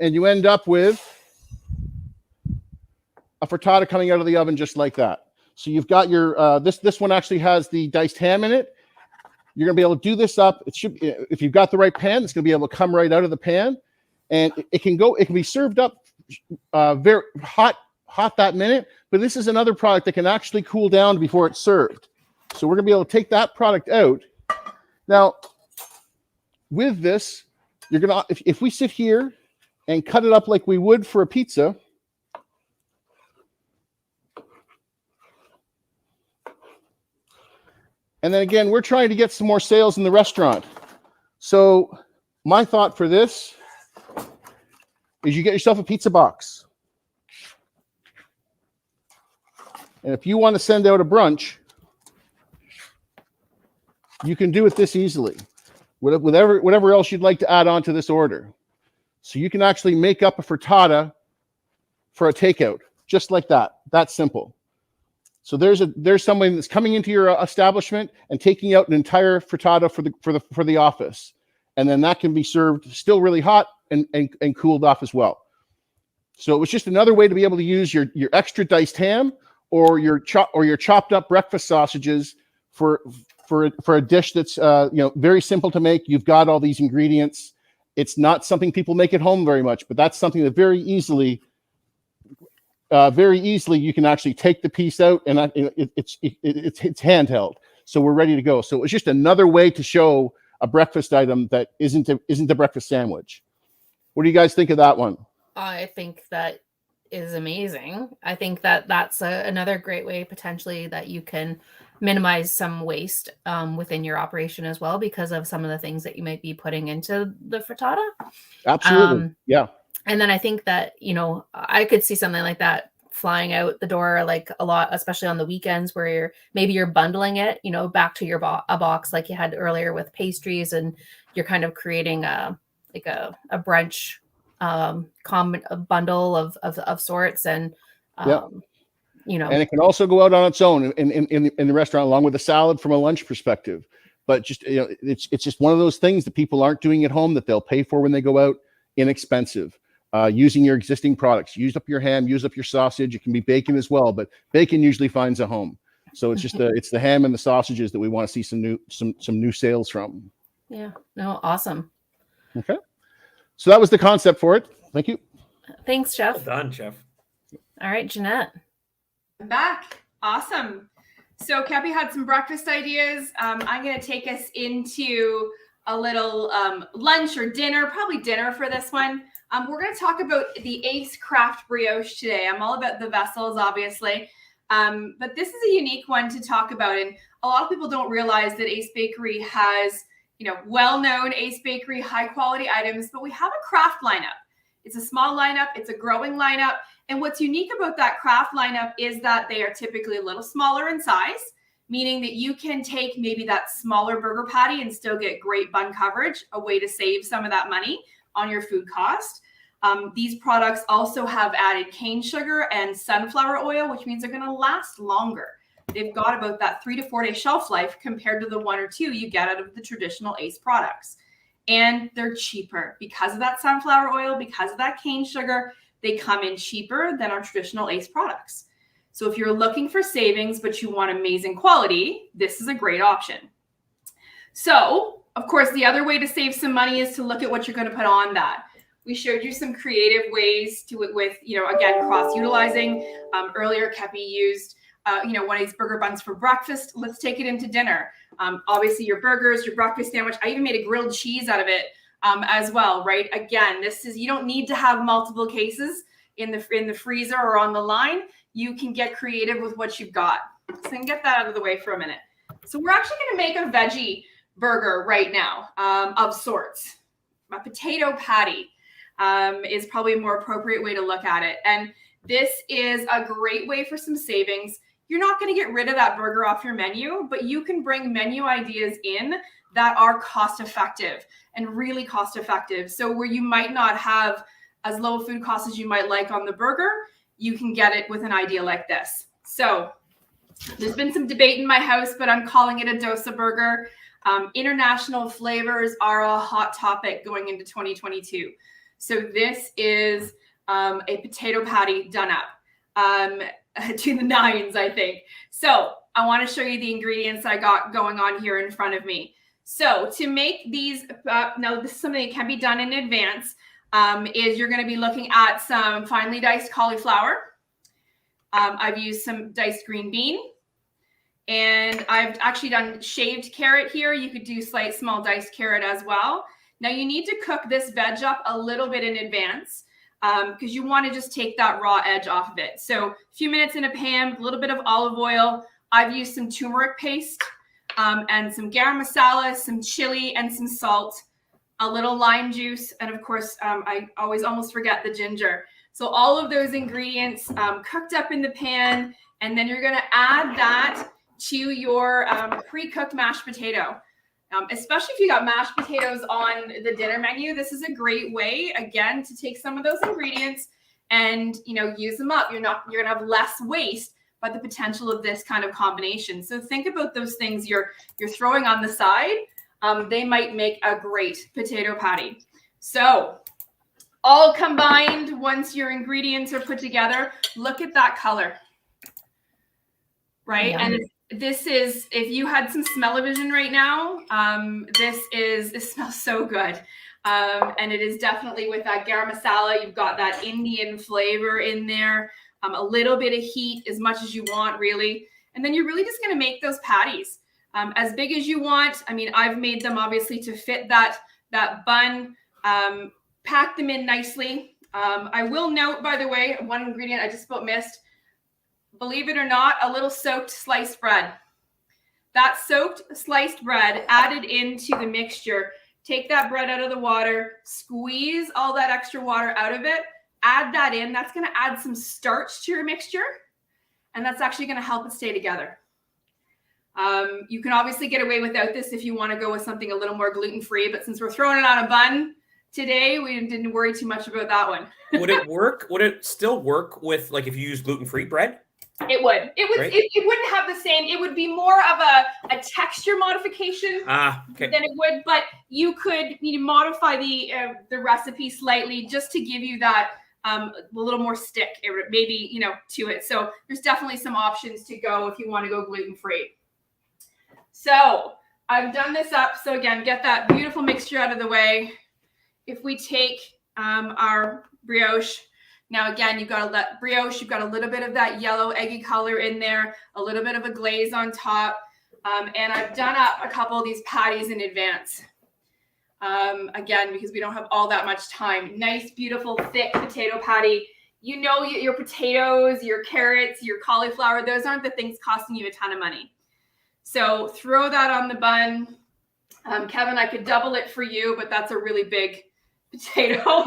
And you end up with a frittata coming out of the oven just like that. So you've got your, this one actually has the diced ham in it. You're going to be able to do this up. It should, if you've got the right pan, it's going to be able to come right out of the pan. And it can be served up very hot that minute. But this is another product that can actually cool down before it's served. So we're going to be able to take that product out. Now, with this, you're going to, if we sit here and cut it up like we would for a pizza, and then again, we're trying to get some more sales in the restaurant. So my thought for this is you get yourself a pizza box. And if you want to send out a brunch, you can do it this easily. Whatever else you'd like to add on to this order. So you can actually make up a frittata for a takeout, just like that. That's simple. So there's someone that's coming into your establishment and taking out an entire frittata for the office, and then that can be served still really hot and cooled off as well. So it was just another way to be able to use your extra diced ham or your chopped up breakfast sausages for a dish that's very simple to make. You've got all these ingredients. It's not something people make at home very much, but that's something that very easily you can actually take the piece out, and it's handheld. So we're ready to go. So it was just another way to show a breakfast item that isn't a breakfast sandwich. What do you guys think of that one? I think that is amazing. I think that that's another great way potentially that you can minimize some waste within your operation as well, because of some of the things that you might be putting into the frittata. Absolutely. Yeah. And then I think that, I could see something like that flying out the door like a lot, especially on the weekends where you're bundling it, back to your a box like you had earlier with pastries, and you're kind of creating a brunch a bundle of sorts, and and it can also go out on its own in the restaurant along with a salad from a lunch perspective. But just it's just one of those things that people aren't doing at home that they'll pay for when they go out. Inexpensive. Using your existing products. Use up your ham, use up your sausage. It can be bacon as well, but bacon usually finds a home. So it's just it's the ham and the sausages that we want to see some new sales from. Yeah. No, awesome. Okay. So that was the concept for it. Thank you. Thanks, Chef. Well done, Chef. All right, Jeanette. I'm back. Awesome. So Kepi had some breakfast ideas. I'm going to take us into a little lunch or dinner, probably dinner for this one. We're going to talk about the Ace Craft Brioche today. I'm all about the vessels, obviously. But this is a unique one to talk about. And a lot of people don't realize that Ace Bakery has, well-known Ace Bakery high-quality items, but we have a craft lineup. It's a small lineup. It's a growing lineup. And what's unique about that craft lineup is that they are typically a little smaller in size, meaning that you can take maybe that smaller burger patty and still get great bun coverage, a way to save some of that money on your food cost. These products also have added cane sugar and sunflower oil, which means they're going to last longer. They've got about that 3 to 4 day shelf life compared to the 1 or 2 you get out of the traditional Ace products. And they're cheaper because of that sunflower oil, because of that cane sugar, they come in cheaper than our traditional Ace products. So if you're looking for savings, but you want amazing quality, this is a great option. So, of course, the other way to save some money is to look at what you're going to put on that. We showed you some creative ways to it with, again, cross-utilizing. Earlier, Kepi used, one of these burger buns for breakfast. Let's take it into dinner. Obviously, your burgers, your breakfast sandwich. I even made a grilled cheese out of it as well, right? Again, you don't need to have multiple cases in the freezer or on the line. You can get creative with what you've got. So I can get that out of the way for a minute. So we're actually going to make a veggie burger right now of sorts. A potato patty is probably a more appropriate way to look at it. And this is a great way for some savings. You're not going to get rid of that burger off your menu, but you can bring menu ideas in that are cost effective and really cost effective. So where you might not have as low food costs as you might like on the burger, you can get it with an idea like this. So there's been some debate in my house, but I'm calling it a dosa burger. International flavors are a hot topic going into 2022. So this is a potato patty done up to the nines, I think. So I want to show you the ingredients I got going on here in front of me. So to make these, now this is something that can be done in advance, is you're going to be looking at some finely diced cauliflower. I've used some diced green bean. And I've actually done shaved carrot here. You could do small diced carrot as well. Now you need to cook this veg up a little bit in advance because you want to just take that raw edge off of it. So a few minutes in a pan, a little bit of olive oil. I've used some turmeric paste and some garam masala, some chili and some salt, a little lime juice. And of course, I always almost forget the ginger. So all of those ingredients cooked up in the pan. And then you're going to add that to your pre-cooked mashed potato. Especially if you got mashed potatoes on the dinner menu, this is a great way, again, to take some of those ingredients and, use them up. You're going to have less waste, but the potential of this kind of combination. So think about those things you're throwing on the side. They might make a great potato patty. So all combined, once your ingredients are put together, look at that color, right? Yeah. And this is, if you had some smell-o-vision right now, it smells so good. And it is definitely with that garam masala, you've got that Indian flavor in there, a little bit of heat, as much as you want, really. And then you're really just going to make those patties as big as you want. I mean, I've made them obviously to fit that bun, pack them in nicely. I will note, by the way, one ingredient I just about missed. Believe it or not, a little soaked sliced bread. That soaked sliced bread added into the mixture. Take that bread out of the water, squeeze all that extra water out of it, add that in. That's going to add some starch to your mixture, and that's actually going to help it stay together. You can obviously get away without this if you want to go with something a little more gluten-free, but since we're throwing it on a bun today, we didn't worry too much about that one. Would it work? Would it still work with, if you use gluten-free bread? It would. Right? It wouldn't have the same. It would be more of a texture modification Okay. than it would. But you could modify the recipe slightly just to give you that a little more stick, maybe to it. So there's definitely some options to go if you want to go gluten free. So I've done this up. So again, get that beautiful mixture out of the way. If we take our brioche. Now, again, you've got brioche, you've got a little bit of that yellow eggy color in there, a little bit of a glaze on top. And I've done up a couple of these patties in advance. Again, because we don't have all that much time. Nice, beautiful, thick potato patty. Your potatoes, your carrots, your cauliflower, those aren't the things costing you a ton of money. So throw that on the bun. Kevin, I could double it for you, but that's a really big potato.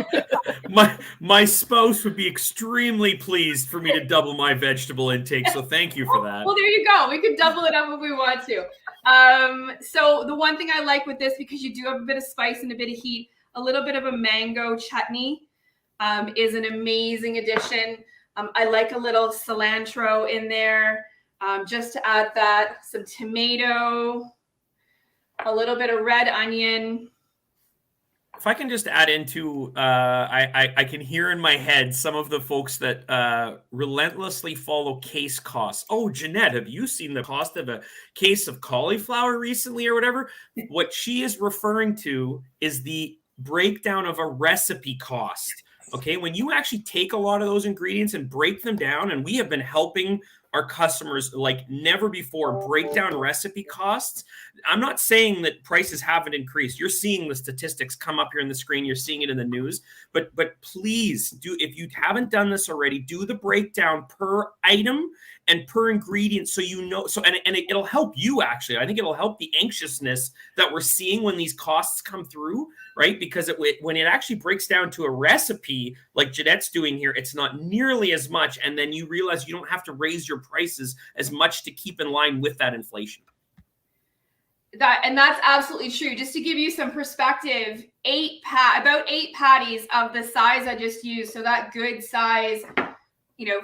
my spouse would be extremely pleased for me to double my vegetable intake, so thank you for that. Well, there you go. We could double it up if we want to. So the one thing I like with this, because you do have a bit of spice and a bit of heat, a little bit of a mango chutney is an amazing addition. I like a little cilantro in there just to add that, some tomato, a little bit of red onion. If I can just add into, I can hear in my head some of the folks that relentlessly follow case costs. Oh, Jeanette, have you seen the cost of a case of cauliflower recently or whatever? What she is referring to is the breakdown of a recipe cost. Okay, when you actually take a lot of those ingredients and break them down, and we have been helping our customers like never before break down recipe costs. I'm not saying that prices haven't increased. You're seeing the statistics come up here on the screen. You're seeing it in the news. But please do, if you haven't done this already, do the breakdown per item and per ingredient, so you know. So and it'll help you actually. I think it'll help the anxiousness that we're seeing when these costs come through, right? Because when it actually breaks down to a recipe like Jeanette's doing here, it's not nearly as much, and then you realize you don't have to raise your prices as much to keep in line with that inflation. That's absolutely true. Just to give you some perspective, about 8 patties of the size I just used. So that good size,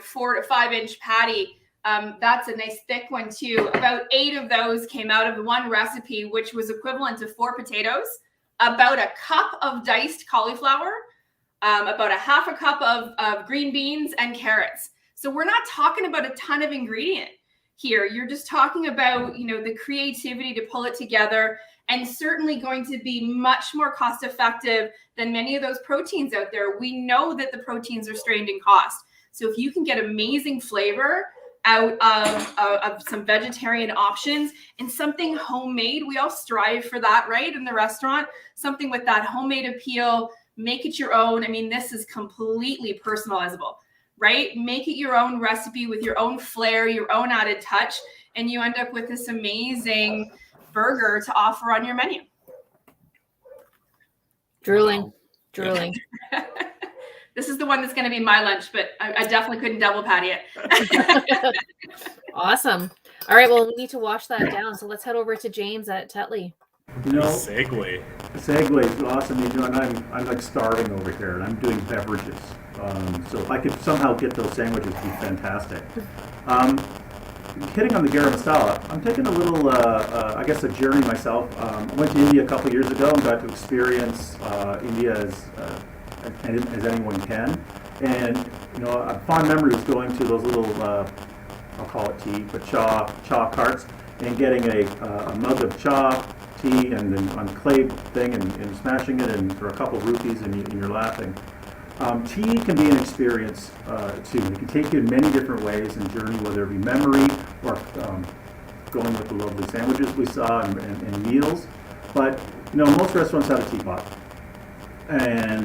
4 to 5 inch patty. That's a nice thick one too. About 8 of those came out of one recipe, which was equivalent to 4 potatoes, about a cup of diced cauliflower, about a half a cup of green beans and carrots. So we're not talking about a ton of ingredient here. You're just talking about, the creativity to pull it together, and certainly going to be much more cost effective than many of those proteins out there. We know that the proteins are strained in cost. So if you can get amazing flavor out of some vegetarian options and something homemade, we all strive for that, right? In the restaurant, something with that homemade appeal, make it your own. I mean, this is completely personalizable, right? Make it your own recipe with your own flair, your own added touch, and you end up with this amazing burger to offer on your menu. Drooling. This is the one that's going to be my lunch, but I definitely couldn't double patty it. Awesome. All right, well, we need to wash that down. So let's head over to James at Tetley. Segue is awesome. And I'm like starving over here, and I'm doing beverages. So if I could somehow get those sandwiches, it'd be fantastic. Hitting on the garam masala, I'm taking a little, I guess, a journey myself. I went to India a couple years ago and got to experience India as anyone can. And, a fond memory was going to those little, I'll call it tea, but cha carts, and getting a mug of cha tea and then on clay thing and smashing it and for a couple of rupees and you're laughing. Tea can be an experience too. It can take you in many different ways and journey, whether it be memory or going with the lovely sandwiches we saw and meals. But most restaurants have a teapot, and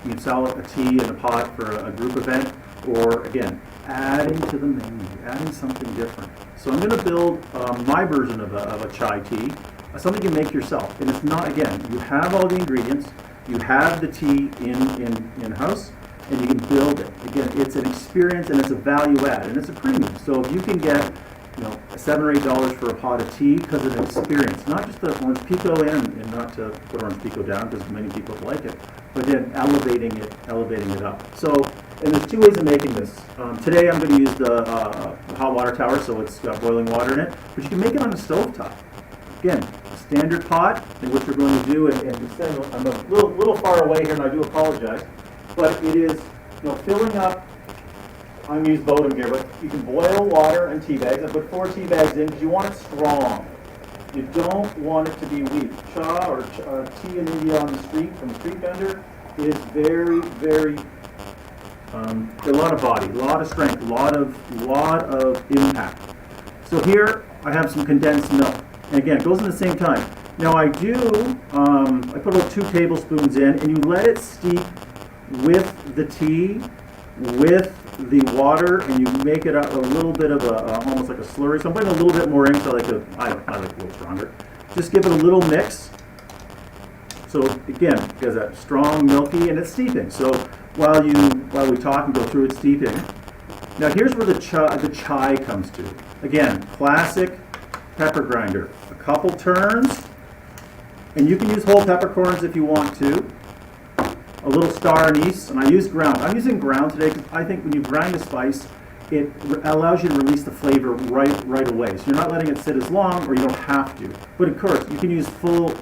you can sell a tea in a pot for a group event, or again, adding to the menu, adding something different. So I'm going to build my version of a chai tea, something you can make yourself. And it's not, again, you have all the ingredients, you have the tea in-house, and you can build it. Again, it's an experience and it's a value add, and it's a premium. So if you can get $7 or $8 for a pot of tea because of an experience, not just the orange pico in, and not to put orange pico down because many people like it, but then elevating it up. So, and there's 2 ways of making this. Today I'm going to use the hot water tower, so it's got boiling water in it, but you can make it on the stovetop. Again, a standard pot, and what you're going to do, and I'm a little far away here, and I do apologize, but it is, filling up. I'm going to use Bodum here, but you can boil water and tea bags. I put 4 tea bags in because you want it strong. You don't want it to be weak. Cha or tea in India on the street from a street vendor is very, very a lot of body, a lot of strength, a lot of impact. So here I have some condensed milk, and again, it goes in the same time. Now I put about 2 tablespoons in, and you let it steep with the tea, with the water, and you make it a little bit of almost like a slurry. So I'm putting a little bit more in, so I like a little stronger. Just give it a little mix. So again, because that strong, milky, and it's steeping. So while we talk and go through it steeping. Now here's where the chai comes to. Again, classic pepper grinder. A couple turns, and you can use whole peppercorns if you want to. A little star anise, and I use ground. I'm using ground today because I think when you grind a spice, it allows you to release the flavor right away. So you're not letting it sit as long, or you don't have to. But of course, you can use full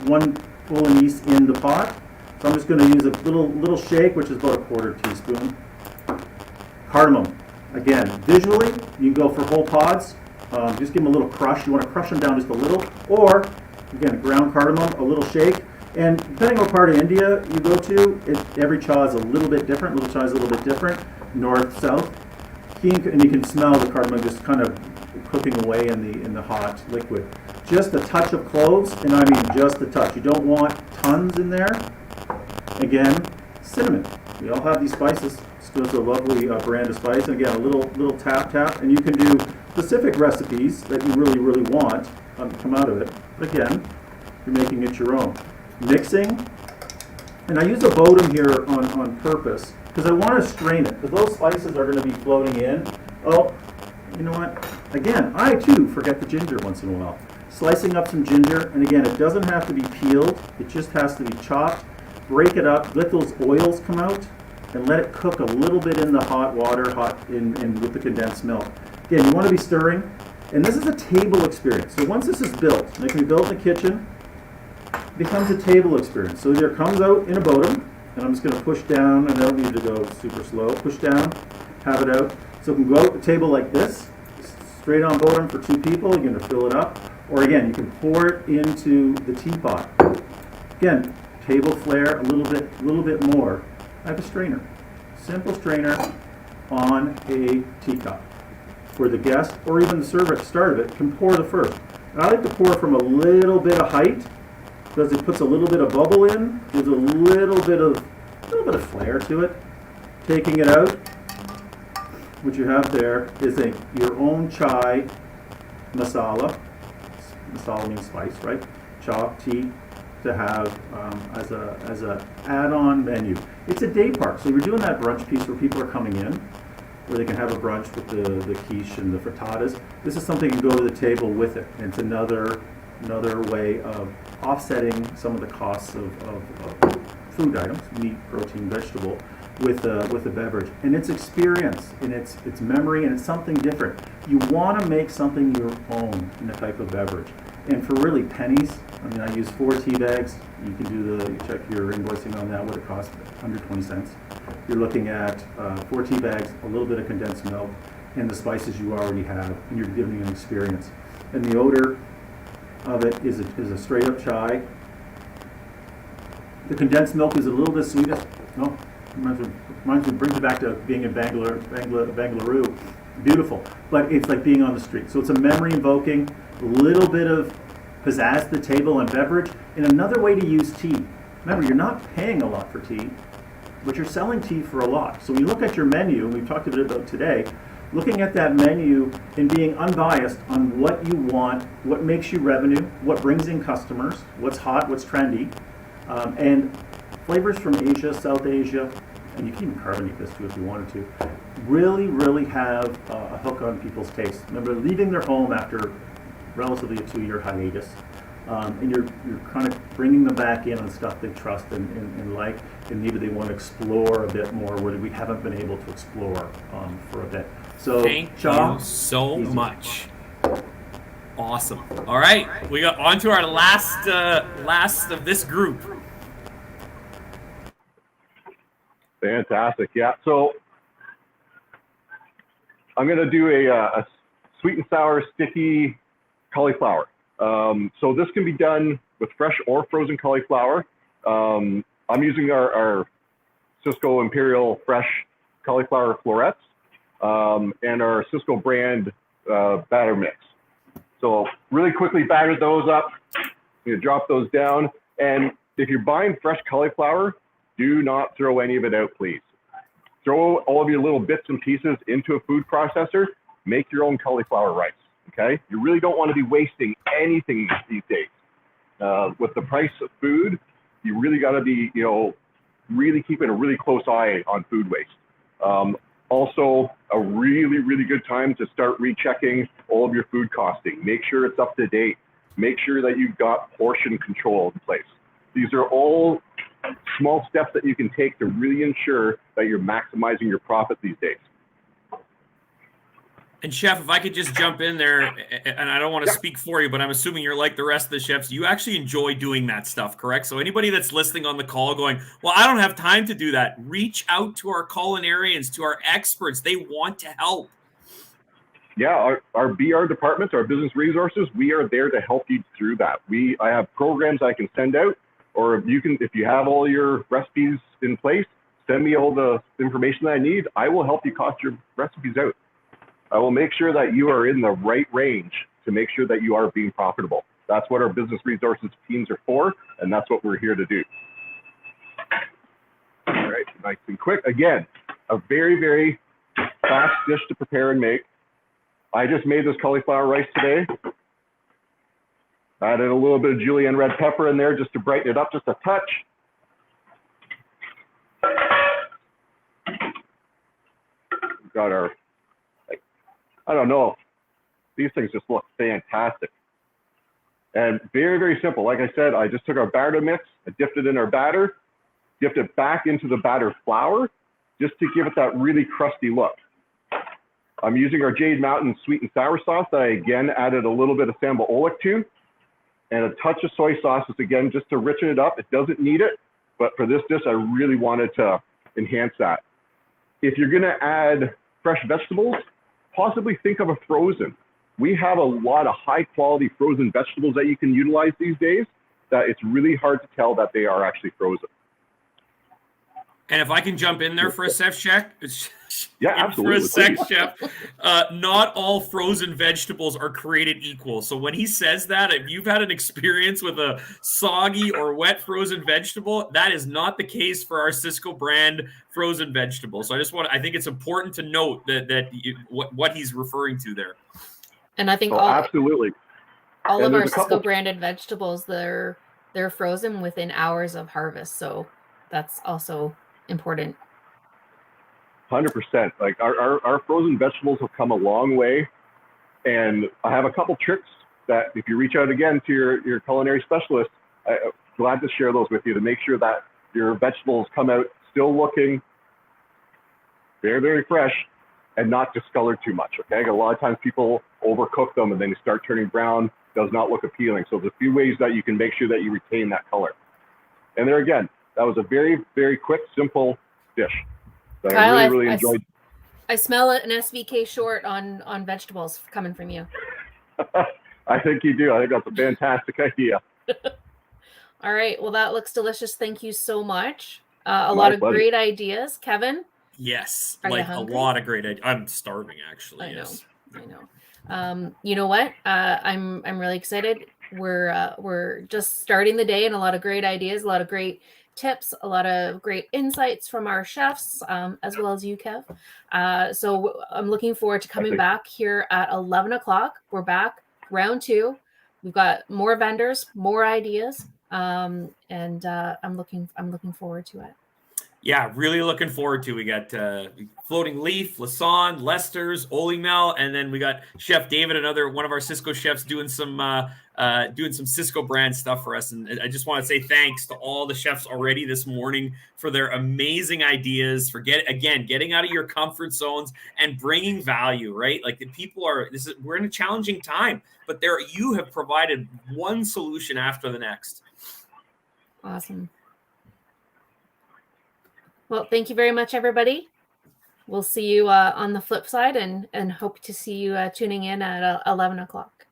full anise in the pot. So I'm just going to use a little shake, which is about a 1/4 teaspoon. Cardamom. Again, visually, you can go for whole pods. Just give them a little crush. You want to crush them down just a little. Or, again, ground cardamom, a little shake. And depending on what part of India you go to, every cha is a little bit different. Little cha is a little bit different. North, south. And you can smell the cardamom just kind of cooking away in the hot liquid. Just a touch of cloves, and I mean just a touch. You don't want tons in there. Again, cinnamon. We all have these spices. Cisco's a lovely brand of spice. And again, a little tap, and you can do specific recipes that you really want to come out of it. But again, you're making it your own. Mixing, and I use a Bodum here on purpose because I want to strain it, because those spices are going to be floating in. Oh, you know what? Again, I too forget the ginger once in a while. Slicing up some ginger, and again, it doesn't have to be peeled, it just has to be chopped. Break it up, let those oils come out, and let it cook a little bit in the hot water, with the condensed milk. Again, you want to be stirring, and this is a table experience. So once this is built, and it can be built in the kitchen, it becomes a table experience. So either it comes out in a Bodum, and I'm just going to push down, and I don't need to go super slow. Push down, have it out. So it can go out the table like this, straight on Bodum for 2 people. You're going to fill it up. Or again, you can pour it into the teapot. Again, table flare a little bit more. I have a strainer, simple strainer on a teacup, where the guest or even the server at the start of it can pour the first. And I like to pour from a little bit of height, because it puts a little bit of bubble in, gives a little bit of flair to it. Taking it out, what you have there is your own chai masala. Masala means spice, right? Cha, tea, to have as a add-on menu. It's a day part, so we're doing that brunch piece where people are coming in, where they can have a brunch with the quiche and the frittatas. This is something you can go to the table with it. And it's another way of offsetting some of the costs of food items, meat, protein, vegetable, with a beverage. And it's experience, and it's memory, and it's something different. You want to make something your own in a type of beverage. And for really pennies, I mean, I use 4 tea bags. You can you check your invoicing on that, what it costs, under 20 cents. You're looking at 4 tea bags, a little bit of condensed milk, and the spices you already have, and you're giving an experience. And the odor of it is a straight up chai. The condensed milk is a little bit sweeter. No, brings me back to being in Bangalore. Beautiful, but it's like being on the street. So it's a memory invoking, a little bit of pizzazz to the table and beverage, and another way to use tea. Remember, you're not paying a lot for tea, but you're selling tea for a lot. So when you look at your menu, and we've talked a bit about today, looking at that menu and being unbiased on what you want, what makes you revenue, what brings in customers, what's hot, what's trendy, and flavors from Asia, South Asia, and you can even carbonate this too if you wanted to, really have a hook on people's taste. Remember, leaving their home after relatively a 2-year hiatus, and you're kind of bringing them back in on stuff they trust and like, and maybe they want to explore a bit more where we haven't been able to explore for a bit. So thank you so much. Awesome. All right, we got on to our last of this group. Fantastic. Yeah. So I'm going to do a sweet and sour sticky cauliflower. So this can be done with fresh or frozen cauliflower. I'm using our Cisco Imperial Fresh cauliflower florets and our Cisco brand batter mix. So really quickly batter those up. You drop those down. And if you're buying fresh cauliflower, do not throw any of it out, please. Throw all of your little bits and pieces into a food processor. Make your own cauliflower rice, okay? You really don't want to be wasting anything these days. With the price of food, you really got to be, really keeping a really close eye on food waste. Also, a really good time to start rechecking all of your food costing. Make sure it's up to date. Make sure that you've got portion control in place. These are all small steps that you can take to really ensure that you're maximizing your profit these days. And Chef, if I could just jump in there, and I don't want to speak for you, but I'm assuming you're like the rest of the chefs. You actually enjoy doing that stuff, correct? So anybody that's listening on the call going, well, I don't have time to do that. Reach out to our culinarians, to our experts. They want to help. Yeah, our BR departments, our business resources, we are there to help you through that. I have programs I can send out, or if you have all your recipes in place, send me all the information that I need. I will help you cost your recipes out. I will make sure that you are in the right range to make sure that you are being profitable. That's what our business resources teams are for, and that's what we're here to do. All right, nice and quick. Again, a very, very fast dish to prepare and make. I just made this cauliflower rice today. Added a little bit of julienne red pepper in there just to brighten it up just a touch. We've got our, I don't know, these things just look fantastic. And very, very simple. Like I said, I just took our batter mix, I dipped it in our batter, dipped it back into the batter flour just to give it that really crusty look. I'm using our Jade Mountain sweet and sour sauce that I again added a little bit of samba oelek to, and a touch of soy sauce is again just to richen it up. It doesn't need it, but for this dish, I really wanted to enhance that. If you're gonna add fresh vegetables, possibly think of a frozen. We have a lot of high quality frozen vegetables that you can utilize these days that it's really hard to tell that they are actually frozen. And if I can jump in there for a sec, Chef. Yeah, absolutely. For a sec, Chef. Not all frozen vegetables are created equal. So when he says that, if you've had an experience with a soggy or wet frozen vegetable, that is not the case for our Cisco brand frozen vegetables. So I think it's important to note what he's referring to there. And I think absolutely. All of our Cisco branded vegetables, they're frozen within hours of harvest. So that's also important. 100%. Like our frozen vegetables have come a long way, and I have a couple tricks that if you reach out again to your culinary specialist, I'm glad to share those with you to make sure that your vegetables come out still looking very, very fresh and not discolored too much. Okay, a lot of times people overcook them and then they start turning brown, does not look appealing. So there's a few ways that you can make sure that you retain that color. And there again, that was a very, very quick, simple dish that Kyle, I really enjoyed. I smell an SVK short on vegetables coming from you. I think you do. I think that's a fantastic idea. All right. Well, that looks delicious. Thank you so much. A lot of great ideas. Kevin? Yes. Are like a lot of great ideas. I'm starving, actually. I know. You know what? I'm really excited. We're just starting the day and a lot of great ideas, a lot of great tips, a lot of great insights from our chefs, as well as you, Kev. So I'm looking forward to coming back here at 11 o'clock. We're back, round 2. We've got more vendors, more ideas, and I'm looking forward to it. Yeah, really looking forward to. We got Floating Leaf, Lassonde, Lester's, Olimel, and then we got Chef David, one of our Cisco chefs, doing some Cisco brand stuff for us. And I just want to say thanks to all the chefs already this morning for their amazing ideas, for getting out of your comfort zones and bringing value. Right, like the people we're in a challenging time, but you have provided one solution after the next. Awesome. Well, thank you very much, everybody. We'll see you on the flip side and hope to see you tuning in at 11 o'clock.